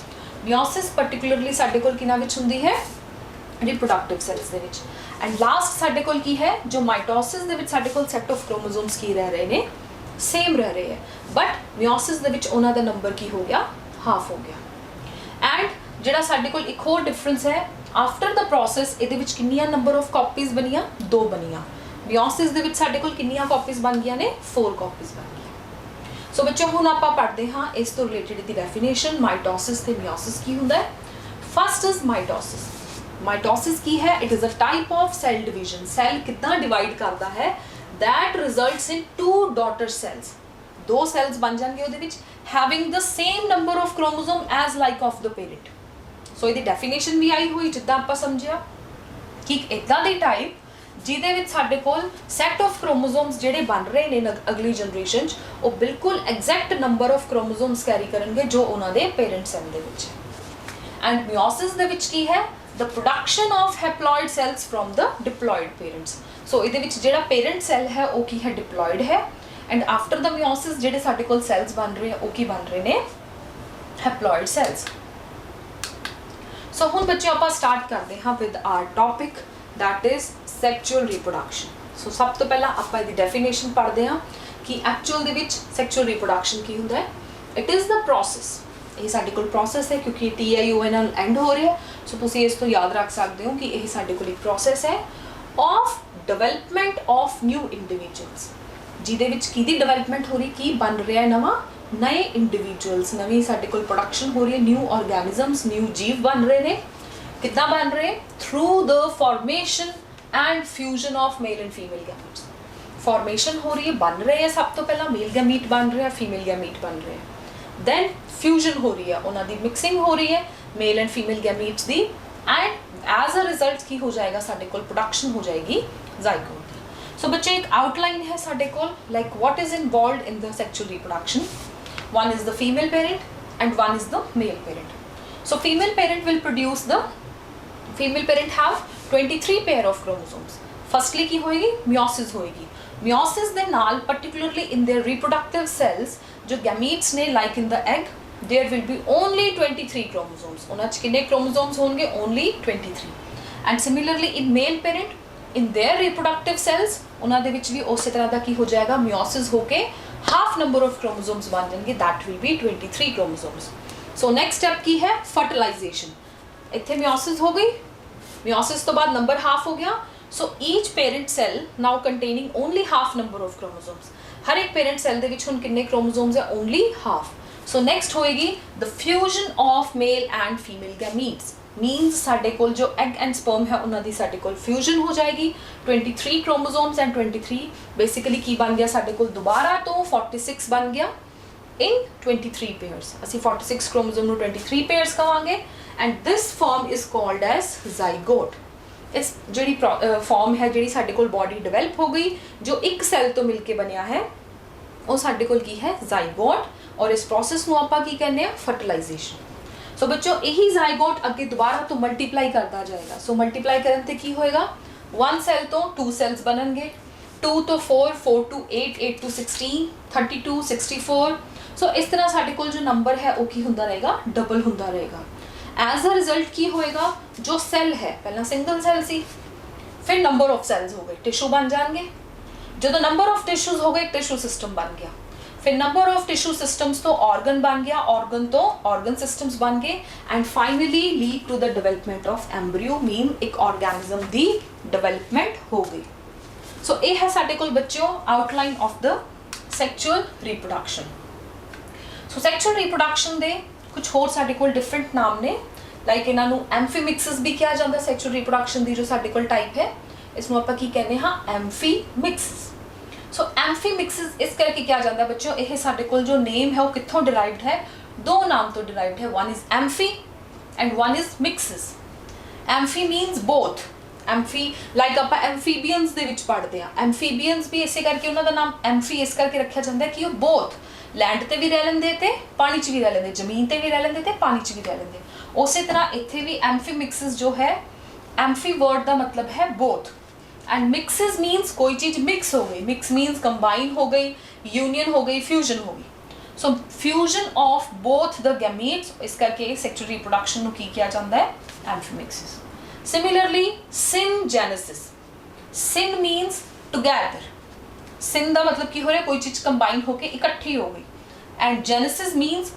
ਮਿਓਸਿਸ ਪਾਰਟਿਕੂਲਰਲੀ ਸਾਡੇ ਕੋਲ ਕਿਹਨਾਂ ਵਿੱਚ ਹੁੰਦੀ ਹੈ, ਰਿਪਰੋਡਕਟਿਵ ਸੈਲਸ ਦੇ ਵਿੱਚ। ਐਂਡ ਲਾਸਟ ਸਾਡੇ ਕੋਲ ਕੀ ਹੈ, ਜੋ ਮਾਈਟੋਸਿਸ ਦੇ ਵਿੱਚ ਸਾਡੇ ਕੋਲ ਸੈਟ ਆਫ ਕ੍ਰੋਮੋਸੋਮਸ ਕੀ ਰਹਿ ਰਹੇ ਨੇ, ਸੇਮ ਰਹਿ ਰਹੇ ਹੈ, ਬਟ ਮਿਓਸਿਸ ਦੇ ਵਿੱਚ ਉਹਨਾਂ ਦਾ ਨੰਬਰ ਕੀ ਹੋ ਗਿਆ, ਹਾਫ ਹੋ ਗਿਆ। ਐਂਡ ਜਿਹੜਾ ਸਾਡੇ ਕੋਲ ਇੱਕ ਹੋਰ ਡਿਫਰੈਂਸ ਹੈ, ਆਫਟਰ ਦ ਪ੍ਰੋਸੈਸ ਇਹਦੇ ਵਿੱਚ ਕਿੰਨੀਆਂ ਨੰਬਰ ਆਫ ਕਾਪੀਜ਼ ਬਣੀਆਂ, 2 ਬਣੀਆਂ। ਮਿਓਸਿਸ ਦੇ ਵਿੱਚ ਸਾਡੇ ਕੋਲ ਕਿੰਨੀਆਂ ਕਾਪੀਜ਼ ਬਣ ਗਈਆਂ ਨੇ, 4 ਕਾਪੀਜ਼ ਬਣ ਗਈਆਂ। ਸੋ ਬੱਚੋ ਹੁਣ ਆਪਾਂ ਪੜ੍ਹਦੇ ਹਾਂ ਇਸ ਤੋਂ ਰਿਲੇਟਡ ਦੀ ਡੈਫੀਨੇਸ਼ਨ, ਮਾਈਟੋਸਿਸ ਤੇ ਮਿਓਸਿਸ ਕੀ ਹੁੰਦਾ ਹੈ। First is ਮਾਈਟੋਸਿਸ। ਮਾਈਟੋਸਿਸ ਕੀ ਹੈ, it is a type of cell division. Cell ਕਿੱਦਾਂ ਡਿਵਾਈਡ ਕਰਦਾ ਹੈ, that results in 2 daughter cells, 2 cells ਬਣ ਜਾਣਗੇ ਉਹਦੇ ਵਿੱਚ, having the same number of chromosome as like of the parent। ਸੋ ਇਹਦੀ ਡੈਫੀਨੇਸ਼ਨ ਵੀ ਆਈ ਹੋਈ, ਜਿੱਦਾਂ ਆਪਾਂ ਸਮਝਿਆ ਕਿ ਇਦਾਂ ਦੀ ਟਾਈਪ ਜਿਹਦੇ ਵਿੱਚ ਸਾਡੇ ਕੋਲ ਸੈਟ ਆਫ ਕ੍ਰੋਮੋਸੋਮਸ ਜਿਹੜੇ ਬਣ ਰਹੇ ਨੇ ਅਗਲੀ ਜਨਰੇਸ਼ਨ 'ਚ, ਉਹ ਬਿਲਕੁਲ exact number of chromosomes carry ਕਰਨਗੇ ਜੋ ਉਹਨਾਂ ਦੇ ਪੇਰੈਂਟ ਸੈੱਲ ਦੇ ਵਿੱਚ। ਐਂਡ ਮਿਓਸਿਸ ਦੇ ਵਿੱਚ ਕੀ ਹੈ, the production of haploid cells from the diploid parents। ਸੋ ਇਹਦੇ ਵਿੱਚ ਜਿਹੜਾ ਪੇਰੈਂਟ ਸੈੱਲ ਹੈ ਉਹ ਕੀ ਹੈ, ਡਿਪਲੋਇਡ ਹੈ। ਐਂਡ ਆਫਟਰ ਦ ਮਿਓਸਿਸ ਜਿਹੜੇ ਸਾਡੇ ਕੋਲ ਸੈਲਸ ਬਣ ਰਹੇ ਆ ਉਹ ਕੀ ਬਣ ਰਹੇ ਨੇ, ਹੈਪਲੋਇਡ ਸੈਲਸ। ਸੋ ਹੁਣ ਬੱਚਿਓ ਆਪਾਂ ਸਟਾਰਟ ਕਰਦੇ ਹਾਂ with our topic, that is sexual reproduction. So ਸਭ ਤੋਂ ਪਹਿਲਾਂ ਆਪਾਂ ਇਹਦੀ ਡੈਫੀਨੇਸ਼ਨ ਪੜ੍ਹਦੇ ਹਾਂ ਕਿ ਐਕਚੁਅਲ ਦੇ ਵਿੱਚ ਸੈਕਚੁਅਲ ਰੀਪਰੋਡਕਸ਼ਨ ਕੀ ਹੁੰਦਾ ਹੈ। ਇਟ ਇਜ਼ ਦ ਪ੍ਰੋਸੈਸ, ਇਹ ਸਾਡੇ ਕੋਲ ਪ੍ਰੋਸੈਸ ਹੈ ਕਿਉਂਕਿ TION ਨਾਲ ਐਂਡ ਹੋ ਰਿਹਾ, ਸੋ ਤੁਸੀਂ ਇਸ ਤੋਂ ਯਾਦ ਰੱਖ ਸਕਦੇ ਹੋ ਕਿ ਇਹ ਸਾਡੇ ਕੋਲ ਇੱਕ ਪ੍ਰੋਸੈਸ ਹੈ of development of new individuals, ਜਿਹਦੇ ਵਿੱਚ ਕਿਹਦੀ ਡਿਵੈਲਪਮੈਂਟ ਹੋ ਰਹੀ, ਕੀ ਬਣ ਰਿਹਾ ਹੈ, ਨਵਾਂ ਨਏ ਇੰਡੀਵਿਜੂਅਲਸ, ਨਵੀਂ ਸਾਡੇ ਕੋਲ ਪ੍ਰੋਡਕਸ਼ਨ ਹੋ ਰਹੀ ਹੈ, ਨਿਊ ਆਰਗੈਨਿਜ਼ਮਸ, ਨਿਊ ਜੀਵ ਬਣ ਰਹੇ ਨੇ। ਕਿੱਦਾਂ ਬਣ ਰਹੇ, through the formation and fusion of male and female gametes. Formation ਹੋ ਰਹੀ ਹੈ, ਬਣ ਰਹੇ ਹੈ, ਸਭ ਤੋਂ ਪਹਿਲਾਂ ਮੇਲ ਗੈਮੀਟ ਬਣ ਰਿਹਾ, ਫੀਮੇਲ ਗੈਮੀਟ ਬਣ ਰਿਹਾ, ਦੈਨ ਫਿਊਜ਼ਨ ਹੋ ਰਹੀ ਹੈ, ਉਹਨਾਂ ਦੀ ਮਿਕਸਿੰਗ ਹੋ ਰਹੀ ਹੈ ਮੇਲ and female ਗੈਮੀਟਸ the, and as a result ਕੀ ਹੋ ਜਾਏਗਾ, ਸਾਡੇ ਕੋਲ ਪ੍ਰੋਡਕਸ਼ਨ ਹੋ ਜਾਏਗੀ ਜ਼ਾਈਗੋਟ ਦੀ। ਸੋ ਬੱਚੇ ਇੱਕ ਆਊਟਲਾਈਨ ਹੈ ਸਾਡੇ ਕੋਲ, like what is involved in the sexual reproduction. One is the female parent and one is the male parent. So female parent will produce the, female parent have 23 pair of chromosomes. Firstly की होएगी, meiosis होएगी। ਮਿਓਸਿਸ ਦੇ ਨਾਲ particularly in their reproductive cells ਜੋ gametes ਨੇ like in the egg there will be only 23 chromosomes ਉਹਨਾਂ 'ਚ ਕਿੰਨੇ chromosomes ਹੋਣਗੇ only 23 and similarly in male parent in their reproductive cells ਉਹਨਾਂ ਦੇ ਵਿੱਚ ਵੀ ਉਸੇ ਤਰ੍ਹਾਂ ਦਾ ਕੀ ਹੋ ਜਾਏਗਾ meiosis ਹੋ ਕੇ half number of chromosomes ਬਣ ਜਾਣਗੇ that will be 23 chromosomes so next step ਕੀ ਹੈ fertilization ਇੱਥੇ meiosis ਹੋ ਗਈ meiosis ਤੋਂ ਬਾਅਦ number half ਹੋ ਗਿਆ so each parent cell now containing only half number of chromosomes ਹਰ ਇੱਕ parent cell ਦੇ ਵਿੱਚ ਹੁਣ ਕਿੰਨੇ chromosomes ਹੈ only half so next ਹੋਏਗੀ the fusion of male and female gametes means ਸਾਡੇ ਕੋਲ ਜੋ egg and sperm ਹੈ ਉਹਨਾਂ ਦੀ ਸਾਡੇ ਕੋਲ fusion ਹੋ ਜਾਏਗੀ 23 chromosomes and 23 basically ਕੀ ਬਣ ਗਿਆ ਸਾਡੇ ਕੋਲ ਦੁਬਾਰਾ ਤੋਂ 46 ਬਣ ਗਿਆ in 23 pairs ਅਸੀਂ 46 chromosome ਨੂੰ 23 pairs ਕਹਾਂਗੇ and this form is called as zygote ਇਸ ਜਿਹੜੀ ਫਾਰਮ ਹੈ ਜਿਹੜੀ ਸਾਡੇ ਕੋਲ ਬਾਡੀ ਡਿਵੈਲਪ ਹੋ ਗਈ ਜੋ ਇੱਕ ਸੈੱਲ ਤੋਂ ਮਿਲ ਕੇ ਬਣਿਆ ਹੈ ਉਹ ਸਾਡੇ ਕੋਲ ਕੀ ਹੈ ਜ਼ਾਈਗੋਟ ਔਰ ਇਸ ਪ੍ਰੋਸੈਸ ਨੂੰ ਆਪਾਂ ਕੀ ਕਹਿੰਦੇ ਆ ਫਰਟੀਲਾਈਜੇਸ਼ਨ ਸੋ ਬੱਚੋ ਇਹੀ ਜ਼ਾਈਗੋਟ ਅੱਗੇ ਦੁਬਾਰਾ ਤੋਂ ਮਲਟੀਪਲਾਈ ਕਰਦਾ ਜਾਏਗਾ ਸੋ ਮਲਟੀਪਲਾਈ ਕਰਨ ਤੇ ਕੀ ਹੋਏਗਾ 1 ਸੈੱਲ ਤੋਂ 2 ਸੈਲਸ ਬਣਨਗੇ 2 ਤੋਂ 4 4 ਤੋਂ 8 8 ਤੋਂ 16 32 64 ਸੋ ਇਸ ਤਰ੍ਹਾਂ ਸਾਡੇ ਕੋਲ ਜੋ ਨੰਬਰ ਹੈ ਉਹ ਕੀ ਹੁੰਦਾ ਰਹੇਗਾ ਡਬਲ ਹੁੰਦਾ ਰਹੇਗਾ as a result ਕੀ ਹੋਏਗਾ ਜੋ ਸੈੱਲ ਹੈ ਪਹਿਲਾਂ ਸਿੰਗਲ ਸੈੱਲ ਸੀ ਫਿਰ ਨੰਬਰ ਆਫ ਸੈਲਸ ਹੋ ਗਏ ਟਿਸ਼ੂ ਬਣ ਜਾਣਗੇ ਜਦੋਂ ਨੰਬਰ ਆਫ ਟਿਸ਼ੂਜ਼ ਹੋ ਗਏ ਟਿਸ਼ੂ ਸਿਸਟਮ ਬਣ ਗਿਆ ਫਿਰ ਨੰਬਰ ਆਫ ਟਿਸ਼ੂ ਸਿਸਟਮਸ ਤੋਂ ਆਰਗਨ ਬਣ ਗਿਆ ਆਰਗਨ ਤੋਂ ਆਰਗਨ ਸਿਸਟਮਸ ਬਣ ਗਏ and finally lead to the development of embryo mean ਇੱਕ ਆਰਗੈਨਿਜ਼ਮ ਦੀ ਡਿਵੈਲਪਮੈਂਟ ਹੋ ਗਈ ਸੋ ਇਹ ਹੈ ਸਾਡੇ ਕੋਲ ਬੱਚਿਓ outline of the sexual reproduction so sexual reproduction ਦੇ ਕੁਝ ਹੋਰ ਸਾਡੇ ਕੋਲ ਡਿਫਰੈਂਟ ਨਾਮ ਨੇ ਲਾਈਕ ਇਹਨਾਂ ਨੂੰ ਐਮਫੀਮਿਕਸਿਸ ਵੀ ਕਿਹਾ ਜਾਂਦਾ ਸੈਕਸ਼ੂਅਲ ਰੀਪਰੋਡਕਸ਼ਨ ਦੀ ਜੋ ਸਾਡੇ ਕੋਲ ਟਾਈਪ ਹੈ ਇਸ ਨੂੰ ਆਪਾਂ ਕੀ ਕਹਿੰਦੇ ਹਾਂ ਐਮਫੀਮਿਕਸਿਸ ਸੋ ਐਮਫੀਮਿਕਸਿਸ ਇਸ ਕਰਕੇ ਕਿਹਾ ਜਾਂਦਾ ਬੱਚਿਓ ਇਹ ਸਾਡੇ ਕੋਲ ਜੋ ਨੇਮ ਹੈ ਉਹ ਕਿੱਥੋਂ ਡਿਰਾਈਵਡ ਹੈ ਦੋ ਨਾਮ ਤੋਂ ਡਿਰਾਈਵਡ ਹੈ one is amphi and one is mixis amphi means both amphi like ਆਪਾਂ ਐਮਫੀਬੀਅਨਸ ਦੇ ਵਿੱਚ ਪੜ੍ਹਦੇ ਹਾਂ ਐਮਫੀਬੀਅਨਸ ਵੀ ਇਸੇ ਕਰਕੇ ਉਹਨਾਂ ਦਾ ਨਾਮ ਐਮਫੀ ਇਸ ਕਰਕੇ ਰੱਖਿਆ ਜਾਂਦਾ ਕਿ ਉਹ ਬੋਥ लैंड ते भी रह लेंदे ते पानी च भी रह लेंदे जमीन ते भी रह लेंदे ते पानी च भी रह लेंदे उसी तरह इत्थे भी एम्फीमिक्सिस जो है एम्फी वर्ड का मतलब है बोथ एंड मिक्सिस मीन्स कोई चीज़ मिक्स हो गई मिक्स मीन्स कंबाइन हो गई यूनियन हो गई फ्यूजन हो गई so fusion of both the gametes इस करके सेक्सुअल रिप्रोडक्शन नूं की किया जाता है amphimixis similarly syngenesis syn means together syn का मतलब की हो रहा है कोई चीज़ कंबाइन होके इकट्ठी हो गई एंड जेनेसिस मीन्स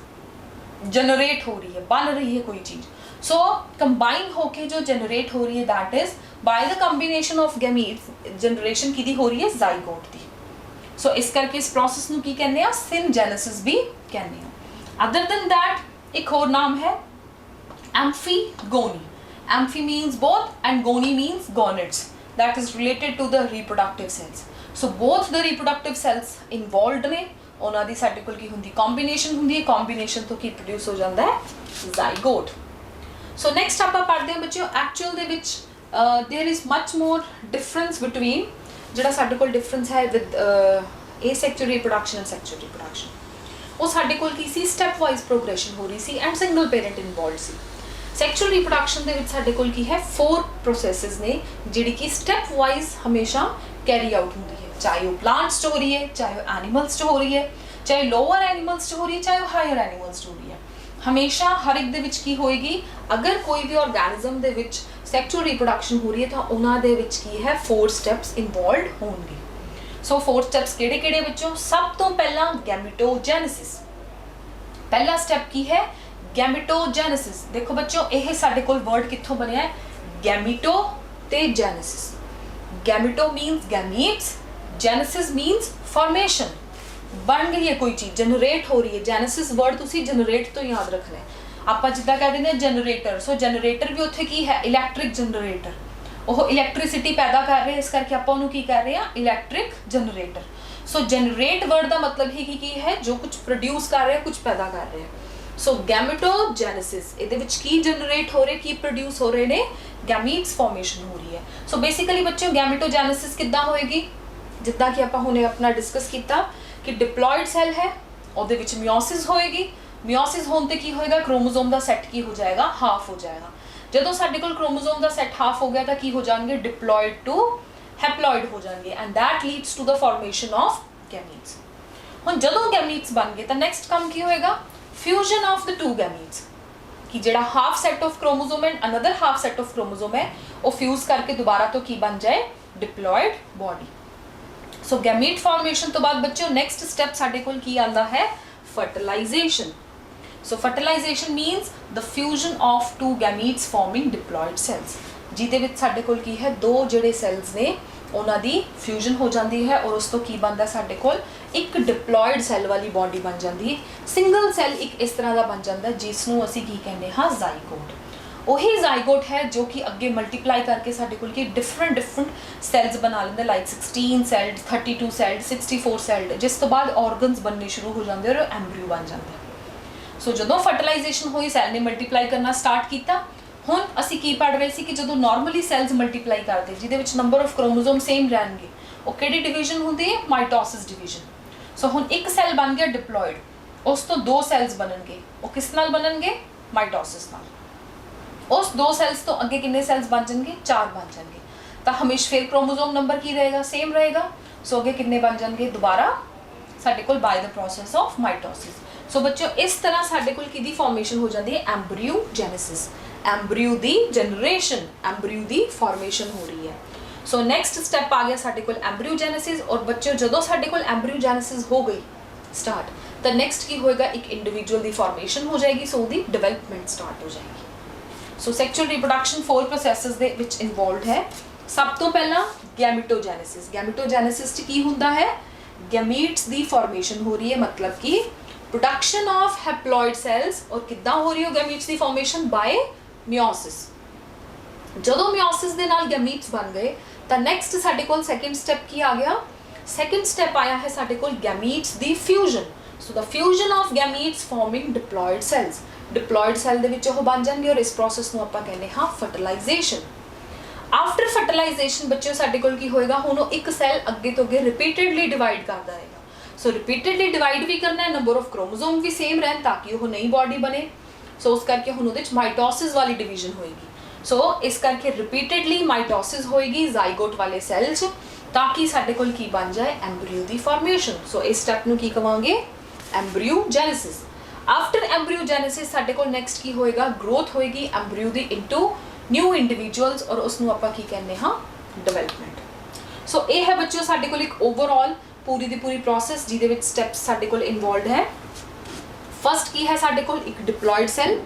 जनरेट हो रही है बन रही है कोई चीज़ सो कंबाइन होके जो जनरेट हो रही है that is by the combination of gametes generation की हो रही है जाइगोट की सो इस करके इस प्रोसेस नूं की कहने हैं सिनजेनेसिस भी कहने हैं अदर देन दैट एक और नाम है amphigony amphi means both and gony means gonads that is related to the reproductive cells so both the reproductive cells involved ने ਉਹਨਾਂ ਦੀ ਸਾਡੇ ਕੋਲ ਕੀ ਹੁੰਦੀ ਕੰਬੀਨੇਸ਼ਨ ਹੁੰਦੀ ਹੈ ਕੰਬੀਨੇਸ਼ਨ ਤੋਂ ਕੀ ਪ੍ਰੋਡਿਊਸ ਹੋ ਜਾਂਦਾ ਹੈ ਜ਼ਾਈਗੋਟ ਸੋ ਨੈਕਸਟ ਆਪਾਂ ਪੜ੍ਹਦੇ ਹਾਂ ਬੱਚਿਓ ਐਕਚੁਅਲ ਦੇ ਵਿੱਚ there is much more difference between ਜਿਹੜਾ ਸਾਡੇ ਕੋਲ ਡਿਫਰੈਂਸ ਹੈ with asexual reproduction and sexual reproduction ਉਹ ਸਾਡੇ ਕੋਲ ਕੀ ਸੀ ਸਟੈਪ ਵਾਈਜ਼ ਪ੍ਰੋਗਰੈਸ਼ਨ ਹੋ ਰਹੀ ਸੀ ਐਂਡ ਸਿੰਗਲ ਪੇਰੈਂਟ ਇਨਵੋਲਵਡ ਸੀ ਸੈਕਸ਼ੂਅਲ ਰੀਪਰੋਡਕਸ਼ਨ ਦੇ ਵਿੱਚ ਸਾਡੇ ਕੋਲ ਕੀ ਹੈ 4 ਪ੍ਰੋਸੈਸਸ ਨੇ ਜਿਹੜੀ ਕਿ ਸਟੈਪ ਵਾਈਜ਼ ਹਮੇਸ਼ਾ कैरी आउट होती है चाहे वो प्लांट्स च हो रही है चाहे वो एनिमल्स च हो रही है चाहे लोअर एनिमल्स च हो रही है चाहे वो हायर एनिमल्स च हो रही है हमेशा हर एक दे विच की होएगी अगर कोई भी ऑर्गेनिज्म दे विच सैक्चुअल रिप्रोडक्शन हो रही है तो उन्हां दे विच की है 4 स्टेप्स इन्वॉल्वड होंगे सो 4 स्टेप्स किहड़े-किहड़े बच्चों सब तो पहला गैमेटोजेनेसिस पहला स्टेप की है गैमेटोजेनेसिस देखो बच्चों यह साडे कोल वर्ड कित्थों बनिया है गैमेटो ते genesis gameto means gametes genesis means formation बन गई है कोई चीज़ जनरेट हो रही है जेनेसिस वर्ड तुसी जनरेट तो याद रखना है आप जिद्दां कह देंगे जनरेटर सो जनरेटर भी उत्थे की है इलैक्ट्रिक जनरेटर वो इलैक्ट्रिसिटी पैदा कर रहे हैं इस करके आप उन्होंने की कर रहे हैं इलैक्ट्रिक जनरेटर सो जनरेट वर्ड का मतलब ही की है जो कुछ प्रोड्यूस कर रहे हैं कुछ पैदा कर रहे हैं सो गैमेटोजेनेसिस ਇਹਦੇ ਵਿੱਚ ਕੀ ਜਨਰੇਟ ਹੋ ਰਿਹਾ ਕੀ ਪ੍ਰੋਡਿਊਸ ਹੋ ਰਹੇ ਨੇ ਗੈਮੀਟਸ ਫਾਰਮੇਸ਼ਨ ਹੋ ਰਹੀ ਹੈ ਸੋ ਬੇਸਿਕਲੀ ਬੱਚਿਓ ਗੈਮੇਟੋजेनेसिस ਕਿੱਦਾਂ ਹੋਏਗੀ ਜਿੱਦਾਂ ਕਿ ਆਪਾਂ ਹੁਣੇ ਆਪਣਾ ਡਿਸਕਸ ਕੀਤਾ ਕਿ ਡਿਪਲੋਇਡ ਸੈੱਲ ਹੈ ਉਹਦੇ ਵਿੱਚ ਮਿਓਸਿਸ ਹੋਏਗੀ ਮਿਓਸਿਸ ਹੋਣ ਤੇ ਕੀ ਹੋਏਗਾ ਕ੍ਰੋਮੋਸੋਮ ਦਾ ਸੈੱਟ ਕੀ ਹੋ ਜਾਏਗਾ ਹਾਫ ਹੋ ਜਾਏਗਾ ਜਦੋਂ ਸਾਡੇ ਕੋਲ ਕ੍ਰੋਮੋਸੋਮ ਦਾ ਸੈੱਟ ਹਾਫ ਹੋ ਗਿਆ ਤਾਂ ਕੀ ਹੋ ਜਾਣਗੇ ਡਿਪਲੋਇਡ ਟੂ ਹੈਪਲੋਇਡ ਹੋ ਜਾਣਗੇ and that leads to the formation of gametes। ਹੁਣ ਜਦੋਂ gametes ਬਣ ਗਏ ਤਾਂ ਨੈਕਸਟ ਕੰਮ ਕੀ ਹੋਏਗਾ, fusion of the two gametes, ਕਿ ਜਿਹੜਾ half set of chromosome and another half set of chromosome ਹੈ ਉਹ ਫਿਊਜ਼ ਕਰਕੇ ਦੁਬਾਰਾ ਤੋਂ ਕੀ ਬਣ ਜਾਏ, ਡਿਪਲੋਇਡ ਬੋਡੀ। ਸੋ ਗੈਮੀਟ ਫਾਰਮੇਸ਼ਨ ਤੋਂ ਬਾਅਦ ਬੱਚਿਓ ਨੈਕਸਟ ਸਟੈਪ ਸਾਡੇ ਕੋਲ ਕੀ ਆਉਂਦਾ ਹੈ, fertilization. So fertilization means the fusion of two gametes forming diploid cells, ਜਿਹਦੇ ਵਿੱਚ ਸਾਡੇ ਕੋਲ ਕੀ ਹੈ, ਦੋ ਜਿਹੜੇ ਸੈਲਸ ਨੇ ਉਹਨਾਂ ਦੀ ਫਿਊਜ਼ਨ ਹੋ ਜਾਂਦੀ ਹੈ ਔਰ ਉਸ ਤੋਂ ਕੀ ਬਣਦਾ ਸਾਡੇ ਕੋਲ, ਇੱਕ ਡਿਪਲੋਇਡ ਸੈੱਲ ਵਾਲੀ ਬੋਡੀ ਬਣ ਜਾਂਦੀ ਹੈ। ਸਿੰਗਲ ਸੈੱਲ ਇੱਕ ਇਸ ਤਰ੍ਹਾਂ ਦਾ ਬਣ ਜਾਂਦਾ ਜਿਸ ਨੂੰ ਅਸੀਂ ਕੀ ਕਹਿੰਦੇ ਹਾਂ, ਜ਼ਾਈਗੋਟ। ਉਹੀ ਜ਼ਾਈਗੋਟ ਹੈ ਜੋ ਕਿ ਅੱਗੇ ਮਲਟੀਪਲਾਈ ਕਰਕੇ ਸਾਡੇ ਕੋਲ ਕੀ ਡਿਫਰੈਂਟ ਸੈਲਸ ਬਣਾ ਲੈਂਦਾ, ਲਾਈਕ 16 ਸੈਲਡ, 32 ਸੈਲਡ, 64 ਸੈਲਡ, ਜਿਸ ਤੋਂ ਬਾਅਦ ਆਰਗਨਸ ਬਣਨੇ ਸ਼ੁਰੂ ਹੋ ਜਾਂਦੇ ਔਰ ਐਮਬ੍ਰਿਓ ਬਣ ਜਾਂਦਾ। ਸੋ ਜਦੋਂ ਫਰਟੀਲਾਈਜ਼ੇਸ਼ਨ ਹੋਈ, ਸੈੱਲ ਨੇ ਮਲਟੀਪਲਾਈ ਕਰਨਾ ਸਟਾਰਟ ਕੀਤਾ। ਹੁਣ ਅਸੀਂ ਕੀ ਪੜ੍ਹ ਰਹੇ ਸੀ ਕਿ ਜਦੋਂ ਨਾਰਮਲੀ ਸੈਲਸ ਮਲਟੀਪਲਾਈ ਕਰਦੇ ਜਿਹਦੇ ਵਿੱਚ ਨੰਬਰ ਆਫ ਕ੍ਰੋਮੋਸੋਮ ਸੇਮ ਰਹਿਣਗੇ, ਉਹ ਕਿਹੜੀ ਡਿਵੀਜ਼ਨ ਹੁੰਦੀ ਹੈ, ਮਾਈਟੋਸਿਸ ਡਿਵੀਜ਼ਨ। ਸੋ ਹੁਣ ਇੱਕ ਸੈੱਲ ਬਣ ਗਿਆ ਡਿਪਲੋਇਡ, ਉਸ ਤੋਂ ਦੋ ਸੈਲਸ ਬਣਨਗੇ, ਉਹ ਕਿਸ ਨਾਲ ਬਣਨਗੇ, ਮਾਈਟੋਸਿਸ ਨਾਲ। ਉਸ ਦੋ ਸੈਲਸ ਤੋਂ ਅੱਗੇ ਕਿੰਨੇ ਸੈਲਸ ਬਣ ਜਾਣਗੇ, 4 ਬਣ ਜਾਣਗੇ। ਤਾਂ ਹਮੇਸ਼ਾ ਫਿਰ ਕ੍ਰੋਮੋਸੋਮ ਨੰਬਰ ਕੀ ਰਹੇਗਾ, ਸੇਮ ਰਹੇਗਾ। ਸੋ ਅੱਗੇ ਕਿੰਨੇ ਬਣ ਜਾਣਗੇ, ਦੁਬਾਰਾ ਸਾਡੇ ਕੋਲ ਬਾय ਦ ਪ੍ਰੋਸੈਸ ਆਫ ਮਾਈਟੋਸਿਸ। ਸੋ ਬੱਚਿਓ ਇਸ ਤਰ੍ਹਾਂ ਸਾਡੇ ਕੋਲ ਕਿਹਦੀ ਫਾਰਮੇਸ਼ਨ ਹੋ ਜਾਂਦੀ ਹੈ, ਐਮਬ੍ਰਿਓਜੈਨੇਸਿਸ, ਐਮਬ੍ਰਿਓ ਦੀ ਜਨਰੇਸ਼ਨ, ਐਮਬ੍ਰਿਓ ਦੀ ਫਾਰਮੇਸ਼ਨ ਹੋ ਰਹੀ ਹੈ। ਸੋ ਨੈਕਸਟ ਸਟੈਪ ਆ ਗਿਆ ਸਾਡੇ ਕੋਲ ਐਮਬ੍ਰਿਓਜੈਨੇਸਿਸ। ਔਰ ਬੱਚਿਓ ਜਦੋਂ ਸਾਡੇ ਕੋਲ ਐਮਬ੍ਰਿਓਜੈਨੇਸਿਸ ਹੋ ਗਈ ਸਟਾਰਟ, ਤਾਂ ਨੈਕਸਟ ਕੀ ਹੋਏਗਾ, ਇੱਕ ਇੰਡੀਵਿਜੂਅਲ ਦੀ ਫਾਰਮੇਸ਼ਨ ਹੋ ਜਾਏਗੀ। ਸੋ ਉਹਦੀ ਡਿਵੈਲਪਮੈਂਟ ਸਟਾਰਟ ਹੋ ਜਾਏਗੀ। ਸੋ ਸੈਕਸ਼ੂਅਲ ਰਿਪਰੋਡਕਸ਼ਨ 4 ਪ੍ਰੋਸੈਸਸ ਦੇ ਵਿੱਚ ਇਨਵੋਲਵਡ ਹੈ। ਸਭ ਤੋਂ ਪਹਿਲਾਂ ਗੈਮੀਟੋਜੈਨੇਸਿਸ। ਗੈਮੀਟੋਜੈਨੇਸਿਸ 'ਚ ਕੀ ਹੁੰਦਾ ਹੈ, ਗੈਮੀਟਸ ਦੀ ਫਾਰਮੇਸ਼ਨ ਹੋ ਰਹੀ ਹੈ, ਮਤਲਬ ਕਿ ਪ੍ਰੋਡਕਸ਼ਨ ਆਫ ਹੈਪਲੋਇਡ ਸੈਲਸ। ਔਰ ਕਿੱਦਾਂ ਹੋ ਰਹੀ ਹੈ ਗੈਮੀਟਸ ਦੀ ਫਾਰਮੇਸ਼ਨ, ਬਾਏ ਮਿਓਸਿਸ। ਜਦੋਂ ਮਿਓਸਿਸ ਦੇ ਨਾਲ ਗੈਮੀਟਸ ਬਣ ਗਏ ਤਾਂ ਨੈਕਸਟ ਸਾਡੇ ਕੋਲ ਸੈਕਿੰਡ ਸਟੈਪ ਕੀ ਆ ਗਿਆ, ਸੈਕਿੰਡ ਸਟੈਪ ਆਇਆ ਹੈ ਸਾਡੇ ਕੋਲ ਗੈਮੀਟਸ ਦੀ fusion. So the fusion of gametes forming diploid cells. Diploid cell ਦੇ ਵਿੱਚ ਉਹ ਬਣ ਜਾਣਗੇ ਔਰ ਇਸ ਪ੍ਰੋਸੈਸ ਨੂੰ ਆਪਾਂ ਕਹਿੰਦੇ ਹਾਂ ਫਰਟੀਲਾਈਜ਼ੇਸ਼ਨ। ਆਫਟਰ ਫਰਟੀਲਾਈਜ਼ੇਸ਼ਨ ਬੱਚਿਓ ਸਾਡੇ ਕੋਲ ਕੀ ਹੋਏਗਾ, ਹੁਣ ਉਹ ਇੱਕ ਸੈੱਲ ਅੱਗੇ ਤੋਂ ਅੱਗੇ ਰਿਪੀਟਡਲੀ ਡਿਵਾਈਡ ਕਰਦਾ ਰਹੇਗਾ। ਸੋ ਰਿਪੀਟਡਲੀ ਡਿਵਾਈਡ ਵੀ ਕਰਨਾ ਹੈ, ਨੰਬਰ ਆਫ ਕ੍ਰੋਮੋਸੋਮ ਵੀ ਸੇਮ ਰਹਿਣ ਤਾਂ ਕਿ ਉਹ ਨਈ ਬੋਡੀ ਬਣੇ। ਸੋ ਉਸ ਕਰਕੇ ਹੁਣ ਉਹਦੇ ਵਿੱਚ ਮਾਈਟੋਸਿਸ ਵਾਲੀ ਡਿਵੀਜ਼ਨ ਹੋਏਗੀ। ਸੋ ਇਸ ਕਰਕੇ ਰਿਪੀਟਡਲੀ ਮਾਈਟੋਸਿਸ ਹੋਏਗੀ ਜ਼ਾਈਗੋਟ ਵਾਲੇ ਸੈੱਲ 'ਚ, ਤਾਂ ਕਿ ਸਾਡੇ ਕੋਲ ਕੀ ਬਣ ਜਾਏ, ਐਮਬ੍ਰਿਓ ਦੀ ਫਾਰਮੇਸ਼ਨ। ਸੋ ਇਸ ਸਟੈਪ ਨੂੰ ਕੀ ਕਵਾਂਗੇ, ਐਮਬ੍ਰਿਓਜੈਨੇਸਿਸ। ਆਫਟਰ ਐਮਬ੍ਰਿਓਜੈਨੇਸਿਸ ਸਾਡੇ ਕੋਲ ਨੈਕਸਟ ਕੀ ਹੋਏਗਾ, ਗਰੋਥ ਹੋਏਗੀ ਐਮਬ੍ਰਿਓ ਦੀ ਇਨਟੂ ਨਿਊ ਇੰਡੀਵਿਜੂਅਲਸ, ਔਰ ਉਸ ਨੂੰ ਆਪਾਂ ਕੀ ਕਹਿੰਦੇ ਹਾਂ, ਡਿਵੈਲਪਮੈਂਟ। ਸੋ ਇਹ ਹੈ ਬੱਚਿਓ ਸਾਡੇ ਕੋਲ ਇੱਕ ਓਵਰਆਲ ਪੂਰੀ ਦੀ ਪੂਰੀ ਪ੍ਰੋਸੈਸ ਜਿਹਦੇ ਵਿੱਚ ਸਟੈਪਸ ਸਾਡੇ ਕੋਲ ਇਨਵੋਲਵਡ ਹੈ। ਫਸਟ ਕੀ ਹੈ ਸਾਡੇ ਕੋਲ, ਇੱਕ deployed cell,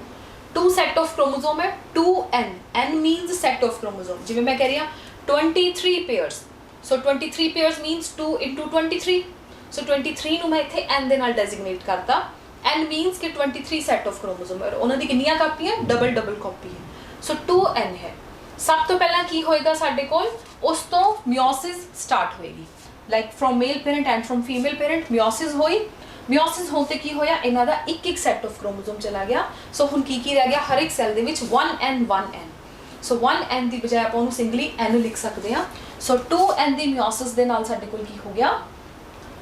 2 set of chromosome ਹੈ, 2n, n means set of chromosome. ਜਿਵੇਂ ਮੈਂ ਕਹਿ ਰਹੀ ਹਾਂ 23 ਪੇਅਰਸ, ਸੋ 23 ਪੇਅਰਸ ਮੀਨਸ 2 into 23। ਸੋ 23 ਨੂੰ ਮੈਂ ਇੱਥੇ n ਦੇ ਨਾਲ ਡੈਜ਼ਿਗਨੇਟ ਕਰਤਾ। n ਮੀਨਸ ਕਿ 23 ਸੈਟ ਆਫ ਕ੍ਰੋਮੋਸੋਮ, ਔਰ ਉਹਨਾਂ ਦੀ ਕਿੰਨੀਆਂ ਕਾਪੀਆਂ, ਡਬਲ ਕਾਪੀ ਹੈ। ਸੋ 2n ਹੈ। ਸਭ ਤੋਂ ਪਹਿਲਾਂ ਕੀ ਹੋਏਗਾ ਸਾਡੇ ਕੋਲ, ਉਸ ਤੋਂ ਮਿਓਸਿਸ ਸਟਾਰਟ ਹੋਏਗੀ, like from male parent and from female parent meiosis ਹੋਈ। ਮਿਓਸਿਸ ਹੋਣ ਤੇ ਕੀ ਹੋਇਆ, ਇਹਨਾਂ ਦਾ ਇੱਕ ਸੈਟ ਆਫ ਕ੍ਰੋਮੋਸੋਮ ਚਲਾ ਗਿਆ। ਸੋ ਹੁਣ ਕੀ ਰਹਿ ਗਿਆ, ਹਰ ਇੱਕ ਸੈੱਲ ਦੇ ਵਿੱਚ 1n। ਸੋ 1n ਦੀ ਬਜਾਏ ਆਪਾਂ ਉਹਨੂੰ ਸਿੰਗਲੀ n ਲਿਖ ਸਕਦੇ ਹਾਂ। ਸੋ 2n ਦੀ ਮਿਓਸਿਸ ਦੇ ਨਾਲ ਸਾਡੇ ਕੋਲ ਕੀ ਹੋ ਗਿਆ,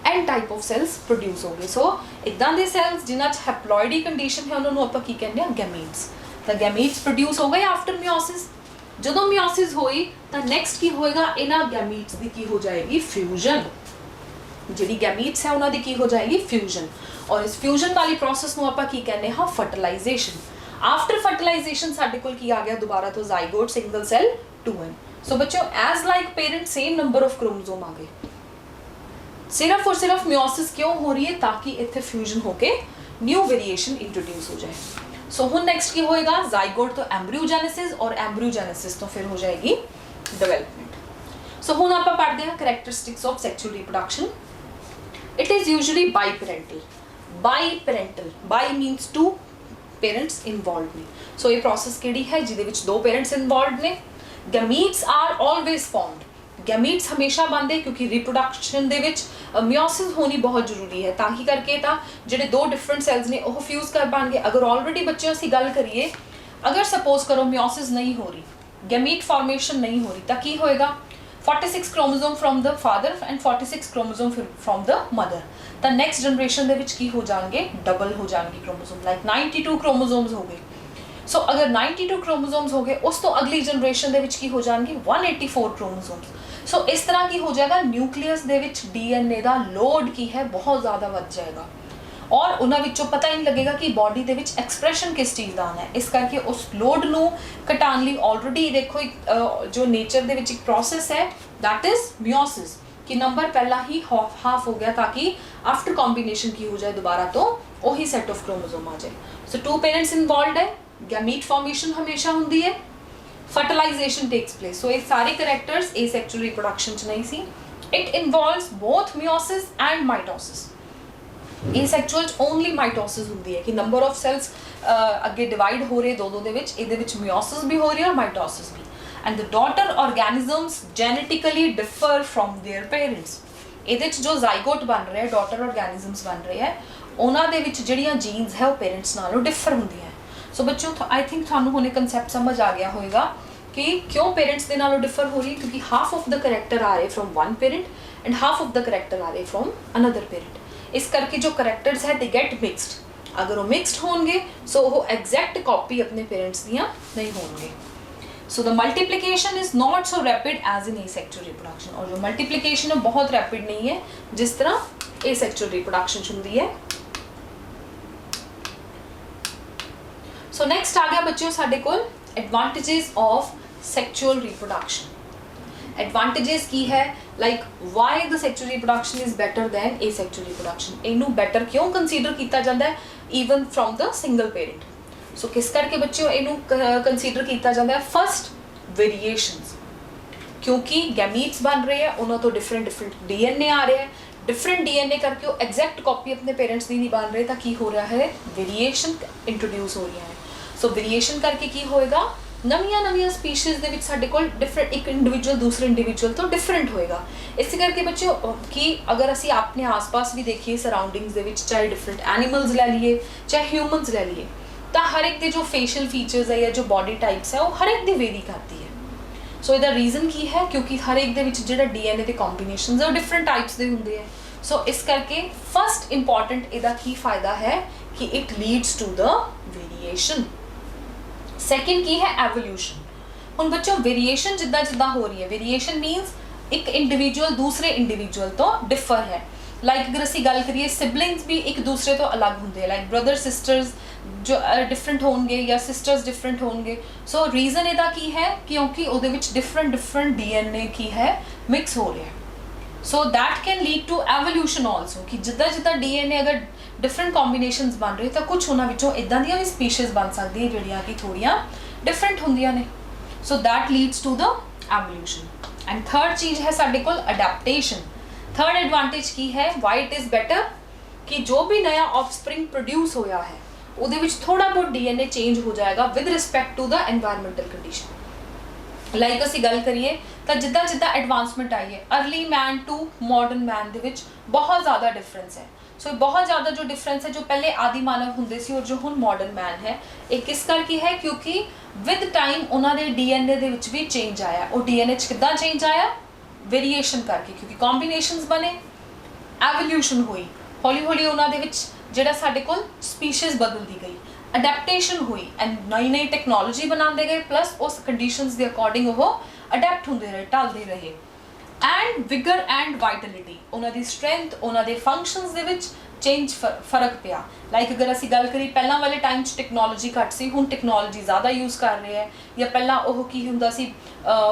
n type of cells produce ਹੋ ਗਏ। ਸੋ ਇਦਾਂ ਦੇ ਸੈਲਸ ਜਿਨ੍ਹਾਂ 'ਚ ਹੈਪਲੋਇਡੀ ਕੰਡੀਸ਼ਨ ਹੈ ਉਹਨਾਂ ਨੂੰ ਆਪਾਂ ਕੀ ਕਹਿੰਦੇ ਹਾਂ, ਗੈਮੀਟਸ। ਤਾਂ ਗੈਮੀਟਸ ਪ੍ਰੋਡਿਊਸ ਹੋ ਗਏ ਆਫਟਰ ਮਿਓਸਿਸ। ਜਦੋਂ ਮਿਓਸਿਸ ਹੋਈ ਤਾਂ ਨੈਕਸਟ ਕੀ ਹੋਏਗਾ, ਇਹਨਾਂ ਗੈਮੀਟਸ ਦੀ ਕੀ ਹੋ ਜਾਏਗੀ, ਫਿਊਜ਼ਨ। ਜਿਹੜੀ ਗੈਮੀਟਸ ਹੈ ਉਹਨਾਂ ਦੀ ਕੀ ਹੋ ਜਾਏਗੀ, ਫਿਊਜ਼ਨ। ਔਰ ਇਸ ਫਿਊਜ਼ਨ ਵਾਲੀ ਪ੍ਰੋਸੈਸ ਨੂੰ ਆਪਾਂ ਕੀ ਕਹਿੰਦੇ ਹਾਂ, ਫਰਟੀਲਾਈਜ਼ੇਸ਼ਨ। ਆਫਟਰ ਫਰਟੀਲਾਈਜ਼ੇਸ਼ਨ ਸਾਡੇ ਕੋਲ ਕੀ ਆ ਗਿਆ, ਦੁਬਾਰਾ ਤੋਂ ਜ਼ਾਈਗੋਟ, ਸਿੰਗਲ ਸੈੱਲ, 2n। ਸੋ ਬੱਚਿਓ as like parent same number of chromosome आ गए। सिर्फ और सिर्फ मियोसिस क्यों हो रही है, ताकि इत्थे फ्यूजन होके न्यू वेरिएशन इंट्रोड्यूस हो जाए। सो हुन नेक्स्ट की होएगा, जाइगोट तो एम्ब्रियोजेनेसिस और एम्ब्रियोजेनेसिस तो फिर हो जाएगी डेवलपमेंट। सो हुन आपां पढ़दे हां characteristics of sexual reproduction. It is usually biparental. Biparental, bi means two parents involved ने। सो ये प्रोसेस किहड़ी है जिहदे विच दो पेरेंट्स इन्वॉल्वड ने। Gametes are always formed. Gametes हमेशा बनते क्योंकि रिप्रोडक्शन दे विच मियोसिस होनी बहुत जरूरी है, ताकि करके ता जिहड़े दो डिफरेंट सैल्स ने वो फ्यूज कर पाएंगे। अगर ऑलरेडी बच्चों असीं गल करिए, अगर सपोज करो मियोसिस नहीं हो रही, गैमीट फॉर्मेशन नहीं हो रही, तो की होएगा 46 chromosome from the father and 46 chromosome from the mother. तो नैक्सट जनरेशन दे विच की हो जाएंगे, डबल हो जाएंगे क्रोमोसोम, लाइक 92 क्रोमोसोम्स हो गए। सो अगर 92 क्रोमोसोम्स हो गए, उस तो अगली जनरेशन दे विच की हो जाएंगे 184 क्रोमोसोम्स। सो इस तरह की हो जाएगा न्यूक्लियस दे विच डीएनए का लोड की है बहुत ज़्यादा बढ़ जाएगा और उन्होंने विचों पता ही नहीं लगेगा कि बॉडी दे विच एक्सप्रैशन किस चीज़ का आना है। इस करके उस लोड नू घटाने लई ऑलरेडी देखो एक जो नेचर दे विच एक प्रोसैस है दैट इज मियोसिस कि नंबर पहला ही हाफ हो गया ताकि आफ्टर कॉम्बिनेशन की हो जाए दोबारा तो वही सेट ऑफ क्रोमोसोम आ जाए। सो 2 पेरेंट्स इन्वॉल्वड है, गैमीट फॉर्मेशन हमेशा होंदी है, फर्टिलाइजेशन टेक्स प्लेस। सो ये सारे करैक्टर्स एसेक्सुअल रिप्रोडक्शन च नहीं सी। It involves both meiosis and mitosis. Asexual only mitosis होंदी है कि नंबर ऑफ सेल्स अगे डिवाइड हो रहे दो दे विच, इहदे विच मियोसिस भी हो रही है और माइटोसिस भी। And the daughter organisms genetically differ from their parents. इहदे विच जो जाइगोट बन रहे हैं, डॉटर ऑर्गेनिजम्स बन रहे हैं, उन्हां दे विच जिहड़ियां जीन्स है वो पेरेंट्स नालों डिफर होंदियां। सो बच्चों आई थिंक थानू हुणे कंसैप्ट समझ आ गया होएगा कि क्यों पेरेंट्स दे नालों डिफर हो रही है, क्योंकि हाफ ऑफ द करैक्टर आ रहे from one parent and half of the character आ रहे फ्रॉम अनदर पेरेंट। इस करके जो करैक्टर्स है दे गेट मिक्सड। अगर वो मिक्सड होंगे सो वो एग्जैक्ट कॉपी अपने पेरेंट्स दियां नहीं होंगे। So the multiplication is not so rapid as in asexual reproduction. और जो मल्टीप्लिकेशन है बहुत रैपिड नहीं है जिस तरह एसेक्सुअल रिप्रोडक्शन होंदी है। सो नेक्स्ट आ गया बच्चों साडे कोल advantages of sexual reproduction. Advantages की है like why the sexual reproduction is better than asexual reproduction. इनू बेटर क्यों कंसीडर किया जाता है even from the single parent. So किस करके बच्चों इनू कंसीडर किया जाता है। फर्स्ट वेरिएशंस, क्योंकि गैमीट्स बन रहे हैं उन्होंने तो डिफरेंट डीएनए आ रहे हैं, डिफरेंट डीएनए करके वो एग्जैक्ट कॉपी अपने पेरेंट्स की नहीं बन रहे, तो की हो रहा है वेरिएशन इंट्रोड्यूस हो रही है। सो वेरिएशन करके की होएगा नवीं स्पीशीज़ ਦੇ ਵਿੱਚ ਸਾਡੇ ਕੋਲ डिफरेंट एक इंडिविजुअल दूसरे इंडिविजुअल तो डिफरेंट होएगा। इस करके बच्चों कि अगर असी अपने आस पास भी देखिए सराउंडिंग्स ਦੇ ਵਿੱਚ चाहे डिफरेंट एनिमल्स ले लिए चाहे ह्यूमनस ले लिए तो हर एक के जो फेशियल फीचर्स है या जो बॉडी टाइप्स है वो हर एक दी वेरी करती है। सो इसका रीजन की है क्योंकि हर एक ਦੇ ਵਿੱਚ ਜਿਹੜਾ डीएनए के कॉम्बीनेशंस है वो डिफरेंट टाइप्स के होंगे है। सो इस करके फर्स्ट इंपॉर्टेंट इसका की फायदा है कि it leads to the variation. Second की है एवोल्यूशन। हुण बच्चों वेरिएशन जिद्दां जिद्दां हो रही है, वेरिएशन मीनस एक इंडिविजुअल दूसरे इंडिविजुअल तो डिफर है। लाइक अगर असी गल करिए सिबलिंग्स भी एक दूसरे तो अलग होंगे, लाइक ब्रदर सिस्टर्स जो डिफरेंट होंगे या सिस्टर्स डिफरेंट होंगे। सो रीजन इहदा की है क्योंकि उहदे विच डिफरेंट डीएनए की है मिक्स हो रहा है। So that can lead to evolution also कि जिद्दां जिद्दां डीएनए अगर डिफरेंट कॉम्बीनेशंस बन रहे तो कुछ उन्होंने विचों इदां दियां भी स्पीशीज़ बन सकती है जिहड़ियां कि थोड़ियां डिफरेंट होंदियां ने। So that leads to the evolution. And third चीज़ है साडे कोल अडैप्टेशन। थर्ड एडवांटेज की है वाई इट इज़ बेटर कि जो भी नया ऑफस्प्रिंग प्रोड्यूस होया है उहदे विच थोड़ा बहुत डीएनए चेंज हो जाएगा with respect to the environmental condition. Like असी गल करिए तो जिद्दां जिद्दां एडवांसमेंट आई है early man to modern man दे विच बहुत ज़्यादा डिफरेंस है। सो बहुत ज़्यादा जो डिफरेंस है जो पहले आदि मानव होंगे सी और जो हुण मॉडर्न मैन है ये किस करके है क्योंकि विद टाइम उन्होंने डीएनए दे विच भी चेंज आया। और डीएनए किद्दां चेंज आया वेरिएशन करके क्योंकि कॉम्बीनेशंस बने एवोल्यूशन हुई हौली हौली उन्होंने विच जिहड़ा साडे कोल स्पीशीज़ बदलती गई अडैप्टेशन हुई एंड नई नई टैक्नोलॉजी बनाते गए प्लस उस कंडीशंस के अकॉर्डिंग वो अडैप्ट होंदे रहे ढलते रहे। एंड विगर एंड वाइटलिटी उन्होंने स्ट्रेंथ उन्होंने फंक्शनस दे विच चेंज फर्क पिया। लाइक अगर असी गल करिए पहला वाले टाइम टैक्नोलॉजी घट सी हुण टैक्नोलॉजी ज़्यादा यूज़ कर रहे हैं या पहला वो की हुंदा सी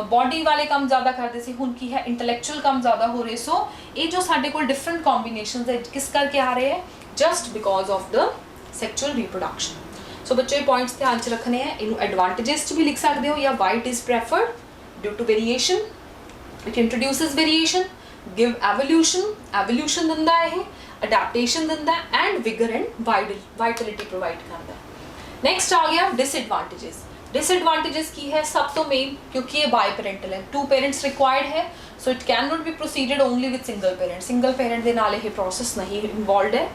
बॉडी वाले काम ज़्यादा करते सी हुण की है इंटलैक्चुअल काम ज़्यादा हो रहे। सो ये जो साडे कोल डिफरेंट कॉम्बीनेशंस है किस करके आ रहे हैं just because of the sexual reproduction. So बच्चों ये पॉइंट्स ध्यान च रखने हैं। इनू एडवांटेजेस भी लिख सकते हो या why it is preferred due to variation. It introduces variation, give evolution दिंदा है, adaptation दिंदा है and vigor and vitality provide करता है। Next आ गया disadvantages। Disadvantages की है सब तो मेन क्योंकि ये biparental है, 2 parents required है, so it cannot be proceeded only with single parent। Single parent दे नाल ये process नहीं involved है।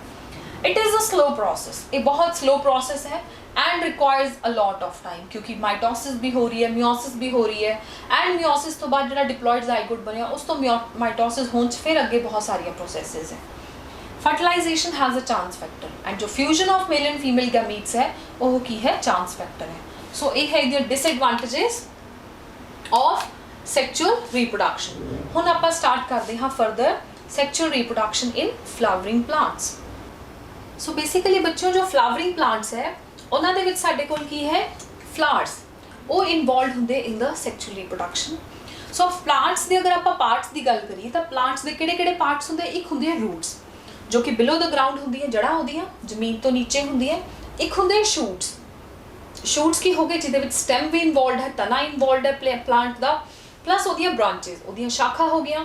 It is a slow process, ये बहुत slow process है and requires a lot of time क्योंकि माइटोसिस भी हो रही है मियोसिस भी हो रही है एंड मियोसिस तो बाद जो डिप्लॉयड जाइगोट बनया उस तो माइटोसिस होने फिर अगे बहुत सारिया प्रोसैसेस हैं। Fertilization has a chance factor and जो fusion of male and female gametes है वो की है चांस फैक्टर है। सो ये है द डिसएडवांटेजेस ऑफ ਸੈਕਚੁਅਲ ਰੀਪਰੋਡਕਸ਼ਨ। ਹੁਣ ਆਪਾਂ ਸਟਾਰਟ ਕਰਦੇ ਹਾਂ ਫਰਦਰ ਸੈਕਚੁਅਲ ਰੀਪਰੋਡਕਸ਼ਨ ਇਨ ਫਲਾਵਰਿੰਗ ਪਲਾਂਟਸ। ਸੋ ਬੇਸਿਕਲੀ ਬੱਚਿਓ ਜੋ ਫਲਾਵਰਿੰਗ ਪਲਾਂਟਸ ਹੈ ਉਹਨਾਂ ਦੇ ਵਿੱਚ ਸਾਡੇ ਕੋਲ ਕੀ ਹੈ, ਫਲਾਵਰਸ, ਉਹ ਇਨਵੋਲਵਡ ਹੁੰਦੇ ਇਨ the sexual reproduction. So plants ਦੇ ਅਗਰ ਆਪਾਂ ਪਾਰਟਸ ਦੀ ਗੱਲ ਕਰੀਏ ਤਾਂ ਪਲਾਂਟਸ ਦੇ ਕਿਹੜੇ ਪਾਰਟਸ ਹੁੰਦੇ, ਇੱਕ ਹੁੰਦੇ ਆ ਰੂਟਸ ਜੋ ਕਿ ਬਿਲੋ ਦ ਗਰਾਊਂਡ ਹੁੰਦੀ ਹੈ, ਜੜ੍ਹਾਂ ਉਹਦੀਆਂ ਜ਼ਮੀਨ ਤੋਂ ਨੀਚੇ ਹੁੰਦੀ ਹੈ। ਇੱਕ ਹੁੰਦੇ ਸ਼ੂਟਸ, ਸ਼ੂਟਸ ਕੀ ਹੋ ਗਏ ਜਿਹਦੇ ਵਿੱਚ ਸਟੈਮ ਵੀ ਇਨਵੋਲਵਡ ਹੈ, ਤਨਾ ਇਨਵੋਲਵਡ ਹੈ ਪਲਾਂਟ ਦਾ, ਪਲੱਸ ਉਹਦੀਆਂ ਬ੍ਰਾਂਚਿਸ, ਉਹਦੀਆਂ ਸ਼ਾਖਾ ਹੋ ਗਈਆਂ।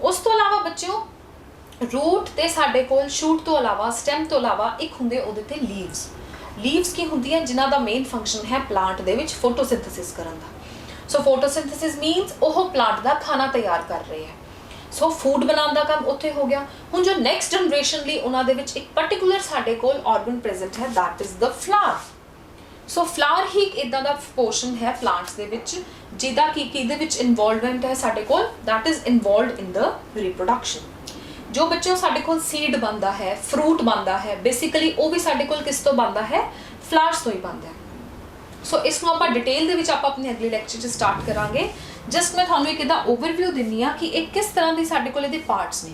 ਉਸ ਤੋਂ ਇਲਾਵਾ ਬੱਚਿਓ ਰੂਟ ਤੇ ਸਾਡੇ ਕੋਲ ਸ਼ੂਟ ਤੋਂ ਇਲਾਵਾ, ਸਟੈਮ ਤੋਂ ਇਲਾਵਾ ਇੱਕ ਹੁੰਦੇ ਉਹਦੇ ਤੇ ਲੀਵਸ। ਲੀਵਸ ਕੀ ਹੁੰਦੀਆਂ, ਜਿਨ੍ਹਾਂ ਦਾ ਮੇਨ ਫੰਕਸ਼ਨ ਹੈ ਪਲਾਂਟ ਦੇ ਵਿੱਚ ਫੋਟੋਸਿੰਥੇਸਿਸ ਕਰਨ ਦਾ। ਸੋ ਫੋਟੋਸਿੰਥੇਸਿਸ ਮੀਨਸ ਉਹ ਪਲਾਂਟ ਦਾ ਖਾਣਾ ਤਿਆਰ ਕਰ ਰਹੇ ਹੈ। ਸੋ ਫੂਡ ਬਣਾਉਣ ਦਾ ਕੰਮ ਉੱਥੇ ਹੋ ਗਿਆ। ਹੁਣ ਜੋ ਨੈਕਸਟ ਜਨਰੇਸ਼ਨ ਲਈ ਉਹਨਾਂ ਦੇ ਵਿੱਚ ਇੱਕ ਪਰਟੀਕੂਲਰ ਸਾਡੇ ਕੋਲ ਆਰਗਨ ਪ੍ਰੈਜ਼ੈਂਟ ਹੈ, that is the flower. So flower ਹੀ ਇੱਕ ਇੱਦਾਂ ਦਾ ਪੋਰਸ਼ਨ ਹੈ ਪਲਾਂਟਸ ਦੇ ਵਿੱਚ ਜਿਹਦਾ ਕਿ ਕਿਹਦੇ ਵਿੱਚ ਇਨਵੋਲਵਮੈਂਟ ਹੈ ਸਾਡੇ ਕੋਲ, that is involved in the reproduction. ਜੋ ਬੱਚਿਓ ਸਾਡੇ ਕੋਲ ਸੀਡ ਬਣਦਾ ਹੈ, ਫਰੂਟ ਬਣਦਾ ਹੈ, ਬੇਸਿਕਲੀ ਉਹ ਵੀ ਸਾਡੇ ਕੋਲ ਕਿਸ ਤੋਂ ਬਣਦਾ ਹੈ, ਫਲਾਵਰਸ ਤੋਂ ਹੀ ਬਣਦਾ ਹੈ। ਸੋ ਇਸ ਨੂੰ ਆਪਾਂ ਡਿਟੇਲ ਦੇ ਵਿੱਚ ਆਪਾਂ ਆਪਣੇ ਅਗਲੇ ਲੈਕਚਰ 'ਚ ਸਟਾਰਟ ਕਰਾਂਗੇ। ਜਸਟ ਮੈਂ ਤੁਹਾਨੂੰ ਇੱਕ ਇਹਦਾ ਓਵਰਵਿਊ ਦਿੰਦੀ ਹਾਂ ਕਿ ਇਹ ਕਿਸ ਤਰ੍ਹਾਂ ਦੀ ਸਾਡੇ ਕੋਲ ਇਹਦੇ ਪਾਰਟਸ ਨੇ।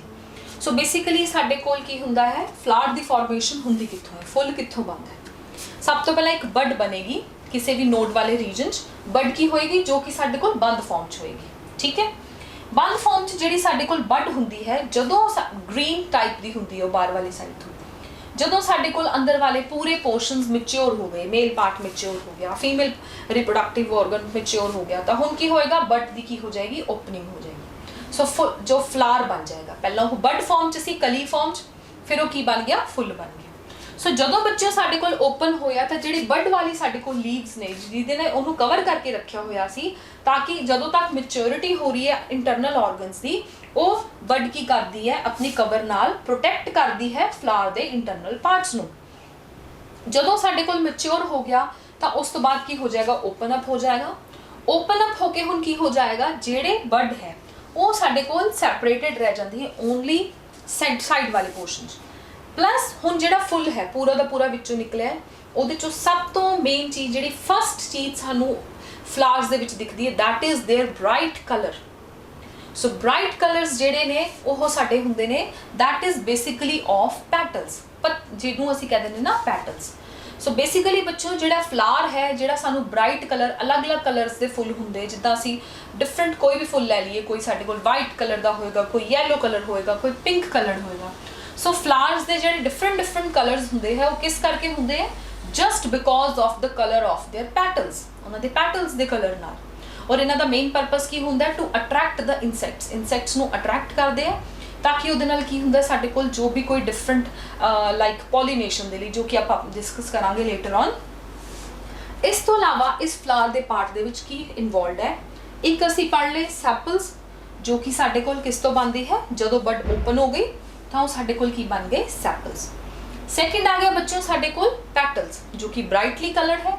ਸੋ ਬੇਸਿਕਲੀ ਸਾਡੇ ਕੋਲ ਕੀ ਹੁੰਦਾ ਹੈ, ਫਲਾਵਰ ਦੀ ਫਾਰਮੇਸ਼ਨ ਹੁੰਦੀ ਕਿੱਥੋਂ ਹੈ, ਫੁੱਲ ਕਿੱਥੋਂ ਬਣਦਾ ਹੈ। ਸਭ ਤੋਂ ਪਹਿਲਾਂ ਇੱਕ ਬਡ ਬਣੇਗੀ ਕਿਸੇ ਵੀ ਨੋਡ ਵਾਲੇ ਰੀਜਨ 'ਚ। ਬਡ ਕੀ ਹੋਏਗੀ, ਜੋ ਕਿ ਸਾਡੇ ਕੋਲ ਬੰਦ ਫਾਰਮ 'ਚ ਹੋਏਗੀ, ਠੀਕ ਹੈ। ਬੰਦ ਫਾਰਮ 'ਚ ਜਿਹੜੀ ਸਾਡੇ ਕੋਲ ਬਡ ਹੁੰਦੀ ਹੈ, ਜਦੋਂ ਗ੍ਰੀਨ ਟਾਈਪ ਦੀ ਹੁੰਦੀ ਹੈ ਉਹ ਬਾਹਰ ਵਾਲੀ ਸਾਈਡ ਤੋਂ, ਜਦੋਂ ਸਾਡੇ ਕੋਲ ਅੰਦਰ ਵਾਲੇ ਪੂਰੇ ਪੋਰਸ਼ਨਸ ਮੈਚਿਓਰ ਹੋ ਗਏ, ਮੇਲ ਪਾਰਟ ਮੈਚਿਓਰ ਹੋ ਗਿਆ, ਫੀਮੇਲ ਰਿਪਰੋਡਕਟਿਵ ਆਰਗਨ ਮੈਚਿਓਰ ਹੋ ਗਿਆ, ਤਾਂ ਹੁਣ ਕੀ ਹੋਏਗਾ, ਬਡ ਦੀ ਕੀ ਹੋ ਜਾਏਗੀ, ਓਪਨਿੰਗ ਹੋ ਜਾਏਗੀ। ਸੋ ਜੋ ਫਲਾਰ ਬਣ ਜਾਏਗਾ, ਪਹਿਲਾਂ ਉਹ ਬਡ ਫਾਰਮ 'ਚ ਸੀ, ਕਲੀ ਫਾਰਮ 'ਚ, ਫਿਰ ਉਹ ਕੀ ਬਣ ਗਿਆ, ਫੁੱਲ ਬਣ ਗਿਆ। ਸੋ ਜਦੋਂ ਬੱਚੇ ਸਾਡੇ ਕੋਲ ਓਪਨ ਹੋਇਆ ਤਾਂ ਜਿਹੜੀ ਬਡ ਵਾਲੀ ਸਾਡੇ ਕੋਲ ਲੀਵਸ ਨੇ ਜਿਹਦੇ ਨਾਲ ਉਹਨੂੰ ਕਵਰ ਕਰਕੇ ਰੱਖਿਆ ਹੋਇਆ ਸੀ, ਤਾਂ ਕਿ ਜਦੋਂ ਤੱਕ ਮੈਚਿਓਰਿਟੀ ਹੋ ਰਹੀ ਹੈ ਇੰਟਰਨਲ ਆਰਗਨਸ ਦੀ, ਉਹ ਬਡ ਕੀ ਕਰਦੀ ਹੈ, ਆਪਣੀ ਕਵਰ ਨਾਲ ਪ੍ਰੋਟੈਕਟ ਕਰਦੀ ਹੈ ਫਲਾਵਰ ਦੇ ਇੰਟਰਨਲ ਪਾਰਟਸ ਨੂੰ। ਜਦੋਂ ਸਾਡੇ ਕੋਲ ਮੈਚਿਓਰ ਹੋ ਗਿਆ ਤਾਂ ਉਸ ਤੋਂ ਬਾਅਦ ਕੀ ਹੋ ਜਾਏਗਾ, ਓਪਨ ਅਪ ਹੋ ਜਾਏਗਾ। ਓਪਨ ਅਪ ਹੋ ਕੇ ਹੁਣ ਕੀ ਹੋ ਜਾਏਗਾ, ਜਿਹੜੇ ਬਡ ਹੈ ਉਹ ਸਾਡੇ ਕੋਲ ਸੈਪਰੇਟਡ ਰਹਿ ਜਾਂਦੀ ਹੈ ਓਨਲੀ ਸਾਈਡ ਵਾਲੇ ਪੋਰਸ਼ਨ 'ਚ। ਪਲੱਸ ਹੁਣ ਜਿਹੜਾ ਫੁੱਲ ਹੈ ਪੂਰਾ ਦਾ ਪੂਰਾ ਵਿੱਚੋਂ ਨਿਕਲਿਆ, ਉਹਦੇ 'ਚੋਂ ਸਭ ਤੋਂ ਮੇਨ ਚੀਜ਼ ਜਿਹੜੀ ਫਸਟ ਚੀਜ਼ ਸਾਨੂੰ ਫਲਾਵਰਸ ਦੇ ਵਿੱਚ ਦਿਖਦੀ ਹੈ, that is there bright colour. So bright colours ਜਿਹੜੇ ਨੇ ਉਹ ਸਾਡੇ ਹੁੰਦੇ ਨੇ, that is basically of petals, ਜਿਹਨੂੰ ਅਸੀਂ ਕਹਿੰਦੇ ਨੇ ਨਾ ਪੈਟਲਸ। ਸੋ ਬੇਸਿਕਲੀ ਬੱਚੋ ਜਿਹੜਾ ਫਲਾਵਰ ਹੈ, ਜਿਹੜਾ ਸਾਨੂੰ ਬ੍ਰਾਈਟ ਕਲਰ, ਅਲੱਗ-ਅਲੱਗ ਕਲਰਸ ਦੇ ਫੁੱਲ ਹੁੰਦੇ, ਜਿੱਦਾਂ ਅਸੀਂ ਡਿਫਰੈਂਟ ਕੋਈ ਵੀ ਫੁੱਲ ਲੈ ਲਈਏ, ਕੋਈ ਸਾਡੇ ਕੋਲ ਵਾਈਟ ਕਲਰ ਦਾ ਹੋਏਗਾ, ਕੋਈ ਯੈਲੋ ਕਲਰ ਹੋਏਗਾ, ਕੋਈ ਪਿੰਕ ਕਲਰ ਹੋਏਗਾ। ਸੋ ਫਲਾਵਰਸ ਦੇ ਜਿਹੜੇ ਡਿਫਰੈਂਟ ਕਲਰਸ ਹੁੰਦੇ ਹੈ ਉਹ ਕਿਸ ਕਰਕੇ ਹੁੰਦੇ ਹੈ, just because of the colour of their petals, ਉਹਨਾਂ ਦੇ ਪੈਟਲਸ ਦੇ ਕਲਰ ਨਾਲ। ਔਰ ਇਹਨਾਂ ਦਾ ਮੇਨ ਪਰਪਸ ਕੀ ਹੁੰਦਾ, to attract the insects, insects ਨੂੰ ਅਟਰੈਕਟ ਕਰਦੇ ਆ ਤਾਂ ਕਿ ਉਹਦੇ ਨਾਲ ਕੀ ਹੁੰਦਾ, ਸਾਡੇ ਕੋਲ ਜੋ ਵੀ ਕੋਈ ਡਿਫਰੈਂਟ ਲਾਈਕ ਪੋਲੀਨੇਸ਼ਨ ਦੇ ਲਈ, ਜੋ ਕਿ ਆਪਾਂ ਡਿਸਕਸ ਕਰਾਂਗੇ ਲੇਟਰ ਔਨ। ਇਸ ਤੋਂ ਇਲਾਵਾ ਇਸ ਫਲਾਵਰ ਦੇ ਪਾਰਟ ਦੇ ਵਿੱਚ ਕੀ ਇਨਵੋਲਵਡ ਹੈ, ਇੱਕ ਅਸੀਂ ਪੜ੍ਹ ਲਏ ਸੈਪਲਸ, ਜੋ ਕਿ ਸਾਡੇ ਕੋਲ ਕਿਸ ਤੋਂ ਬਣਦੀ ਹੈ, ਜਦੋਂ ਬਡ ਓਪਨ ਹੋ ਗਈ ਤਾਂ ਉਹ ਸਾਡੇ ਕੋਲ ਕੀ ਬਣ ਗਏ, ਸੈਪਲਸ। ਸੈਕਿੰਡ ਆ ਗਿਆ ਬੱਚਿਓ ਸਾਡੇ ਕੋਲ ਪੈਟਲਸ, ਜੋ ਕਿ ਬ੍ਰਾਈਟਲੀ ਕਲਰਡ ਹੈ।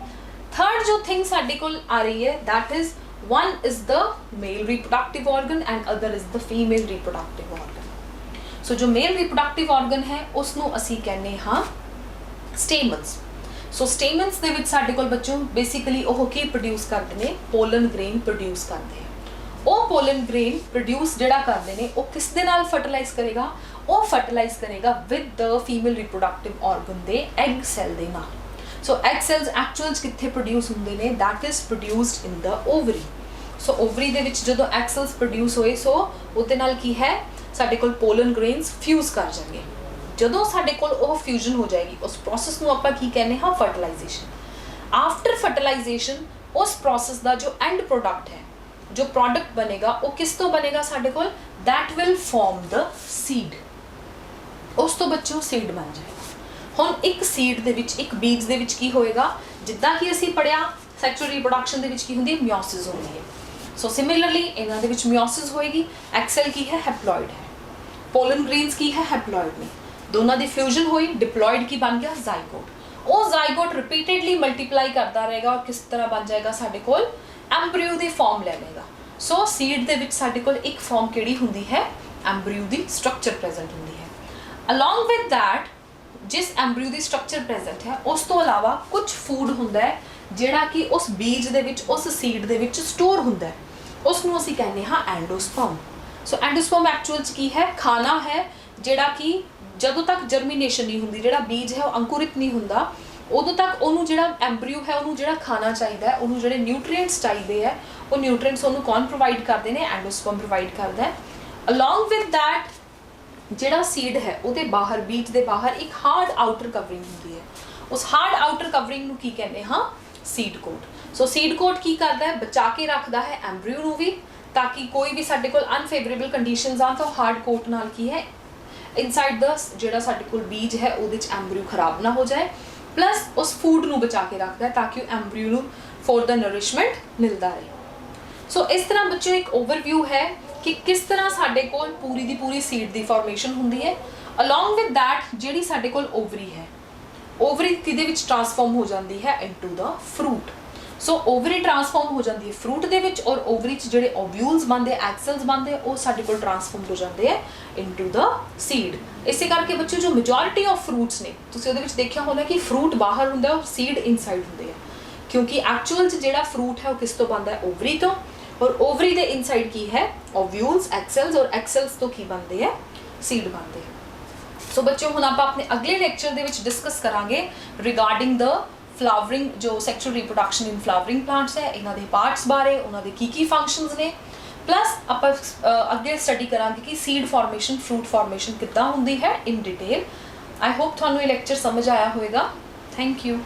ਥਰਡ ਜੋ ਥਿੰਗ ਸਾਡੇ ਕੋਲ ਆ ਰਹੀ ਹੈ, that is one is the male reproductive organ and other is the female reproductive organ. So जो male reproductive organ है उसਨੂੰ ਅਸੀਂ ਕਹਿੰਦੇ ਹਾਂ stamens. So stamens ਦੇ ਵਿੱਚ ਸਾਡੇ ਕੋਲ ਬੱਚਿਓ basically ਉਹ ਕੀ ਪ੍ਰੋਡਿਊਸ ਕਰਦੇ ਨੇ, pollen grain ਪ੍ਰੋਡਿਊਸ ਕਰਦੇ ਆ। ਉਹ pollen grain ਪ੍ਰੋਡਿਊਸ ਜਿਹੜਾ ਕਰਦੇ ਨੇ ਉਹ ਕਿਸ ਦੇ ਨਾਲ ਫਰਟੀਲਾਈਜ਼ ਕਰੇਗਾ, ਉਹ ਫਰਟੀਲਾਈਜ਼ ਕਰੇਗਾ with the female reproductive organ ਦੇ egg cell ਦੇ ਨਾਲ। ਸੋ ਐਗ ਸੈਲਸ ਐਕਚੁਅਲ 'ਚ ਕਿੱਥੇ ਪ੍ਰੋਡਿਊਸ ਹੁੰਦੇ ਨੇ, that is produced in the ovary. So ovary ਦੇ ਵਿੱਚ ਜਦੋਂ ਐਗ ਸੈਲਸ ਪ੍ਰੋਡਿਊਸ ਹੋਏ, ਸੋ ਉਹਦੇ ਨਾਲ ਕੀ ਹੈ, ਸਾਡੇ ਕੋਲ ਪੋਲਨ ਗ੍ਰੇਨਸ ਫਿਊਜ਼ ਕਰ ਜਾਣਗੇ। ਜਦੋਂ ਸਾਡੇ ਕੋਲ ਉਹ ਫਿਊਜ਼ਨ ਹੋ ਜਾਏਗੀ, ਉਸ ਪ੍ਰੋਸੈਸ ਨੂੰ ਆਪਾਂ ਕੀ ਕਹਿੰਦੇ ਹਾਂ, ਫਰਟੀਲਾਈਜ਼ੇਸ਼ਨ। ਆਫਟਰ ਫਰਟੀਲਾਈਜ਼ੇਸ਼ਨ ਉਸ ਪ੍ਰੋਸੈਸ ਦਾ ਜੋ ਐਂਡ ਪ੍ਰੋਡਕਟ ਹੈ, ਜੋ ਪ੍ਰੋਡਕਟ ਬਣੇਗਾ ਉਹ ਕਿਸ ਤੋਂ ਬਣੇਗਾ ਸਾਡੇ ਕੋਲ, that will form the seed. ਉਸ ਤੋਂ ਬੱਚਿਓ ਸੀਡ ਬਣ ਜਾਏਗਾ। ਹੁਣ ਇੱਕ ਸੀਡ ਦੇ ਵਿੱਚ, ਇੱਕ ਬੀਜ ਦੇ ਵਿੱਚ ਕੀ ਹੋਏਗਾ, ਜਿੱਦਾਂ ਕਿ ਅਸੀਂ ਪੜਿਆ ਸੈਕਸ਼ੂਅਲ ਰੀਪਰੋਡਕਸ਼ਨ ਦੇ ਵਿੱਚ ਕੀ ਹੁੰਦੀ ਹੈ, ਮਿਓਸਿਸ ਹੁੰਦੀ ਹੈ। ਸੋ ਸਿਮਿਲਰਲੀ ਇਹਨਾਂ ਦੇ ਵਿੱਚ ਮਿਓਸਿਸ ਹੋਏਗੀ। ਐਗ ਸੈਲ ਕੀ ਹੈ, ਹੈਪਲੋਇਡ ਹੈ। ਪੋਲਨ ਗ੍ਰੇਨਸ ਕੀ ਹੈ, ਹੈਪਲੋਇਡ ਨੇ। ਦੋਨਾਂ ਦੀ ਫਿਊਜ਼ਨ ਹੋਈ, ਡਿਪਲੋਇਡ ਕੀ ਬਣ ਗਿਆ, ਜ਼ਾਈਗੋਟ। ਉਹ ਜ਼ਾਈਗੋਟ ਰਿਪੀਟਡਲੀ ਮਲਟੀਪਲਾਈ ਕਰਦਾ ਰਹੇਗਾ ਔਰ ਕਿਸ ਤਰ੍ਹਾਂ ਬਣ ਜਾਏਗਾ, ਸਾਡੇ ਕੋਲ ਐਮਬ੍ਰਿਓ ਦੀ ਫਾਰਮ ਲੈ ਲਏਗਾ। ਸੋ ਸੀਡ ਦੇ ਵਿੱਚ ਸਾਡੇ ਕੋਲ ਇੱਕ ਫਾਰਮ ਕਿਹੜੀ ਹੁੰਦੀ ਹੈ, ਐਮਬ੍ਰਿਓ ਦੀ ਸਟਰਕਚਰ ਪ੍ਰੈਜ਼ੈਂਟ ਹੁੰਦੀ ਹੈ। ਅਲੋਂਗ ਵਿਦ ਦੈਟ ਜਿਸ ਐਮਬ੍ਰਿਓ ਦੀ ਸਟਰਕਚਰ ਪ੍ਰੈਜ਼ੈਂਟ ਹੈ, ਉਸ ਤੋਂ ਇਲਾਵਾ ਕੁਝ ਫੂਡ ਹੁੰਦਾ ਹੈ ਜਿਹੜਾ ਕਿ ਉਸ ਬੀਜ ਦੇ ਵਿੱਚ, ਉਸ ਸੀਡ ਦੇ ਵਿੱਚ ਸਟੋਰ ਹੁੰਦਾ ਹੈ। उसनूं असीं कहने हाँ एंडोस्पर्म। सो एंडोस्पर्म एक्चुअल च की है, खाना है जिहड़ा कि ਜਦੋਂ तक जर्मीनेशन नहीं हुंदी, जिहड़ा बीज है वो अंकुरित नहीं हुंदा, उदों तक उन्होंने जिहड़ा एम्ब्रियो है उन्होंने जिहड़ा खाना चाहिए है, उन्होंने जिहड़े न्यूट्रीएंट्स चाहिए है, वो न्यूट्रीएंट्स उन्होंने कौन प्रोवाइड करते हैं, एंडोस्पर्म प्रोवाइड करता है। अलॉन्ग विद दैट जिहड़ा सीड है उहदे बाहर, बीज दे बाहर एक हार्ड आउटर कवरिंग हुंदी है, उस हार्ड आउटर कवरिंग नूं की कहने हाँ seed coat. So seed coat की करता है, बचा के रखता है एम्ब्रियो नूं भी, ताकि कोई भी साडे कोल अनफेवरेबल कंडीशनस आन तो हार्ड कोट नाल की है इनसाइड द जिहड़ा साडे कोल बीज है उहदे च एम्ब्रियो खराब ना हो जाए, प्लस उस फूड नूं बचा के रखता है ताकि एम्ब्रियो नूं फॉर द नरिशमेंट मिलता रहे। सो इस तरह बच्चों एक ओवरव्यू है कि किस तरह साडे कोल पूरी दी पूरी सीड दी फॉर्मेशन हुंदी है। अलॉन्ग विद दैट जिहड़ी साडे कोल ओवरी है, ओवरी किहदे विच ट्रांसफॉर्म हो जाती है into the fruit. So ovary transform हो जाती है फ्रूट दे विच, और ओवरी च जिहड़े ओव्यूल्स बनते एक्सेल्स बनते वो साडे कोल ट्रांसफॉर्म हो जाते हैं इनटू द सीड। इसे करके बच्चों जो मेजॉरिटी ऑफ फ्रूट्स ने तुसीं उहदे विच देखिया होना कि फ्रूट बाहर हुंदा और सीड इनसाइड हुंदे है, क्योंकि एक्चुअल च जिहड़ा फ्रूट है वो किस तो बनता है, ओवरी तो, और ओवरी दे इनसाइड की है ओव्यूल्स एक्सेल्स, और एक्सेल्स तो की बनते हैं सीड बनते हैं। सो बच्चों हुण आपां अपने अगले लेक्चर दे विच डिस्कस करांगे रिगार्डिंग द फ्लावरिंग, जो sexual reproduction in flowering plants है, इन्हां दे पार्ट्स बारे, उन्हां दे की फंक्शनस ने, प्लस आपां अगे स्टडी करांगे कि सीड फॉर्मेशन, फ्रूट फॉर्मेशन किद्दां हुंदी है इन डिटेल। आई होप तुहानूं ये लेक्चर समझ आया होएगा। Thank you.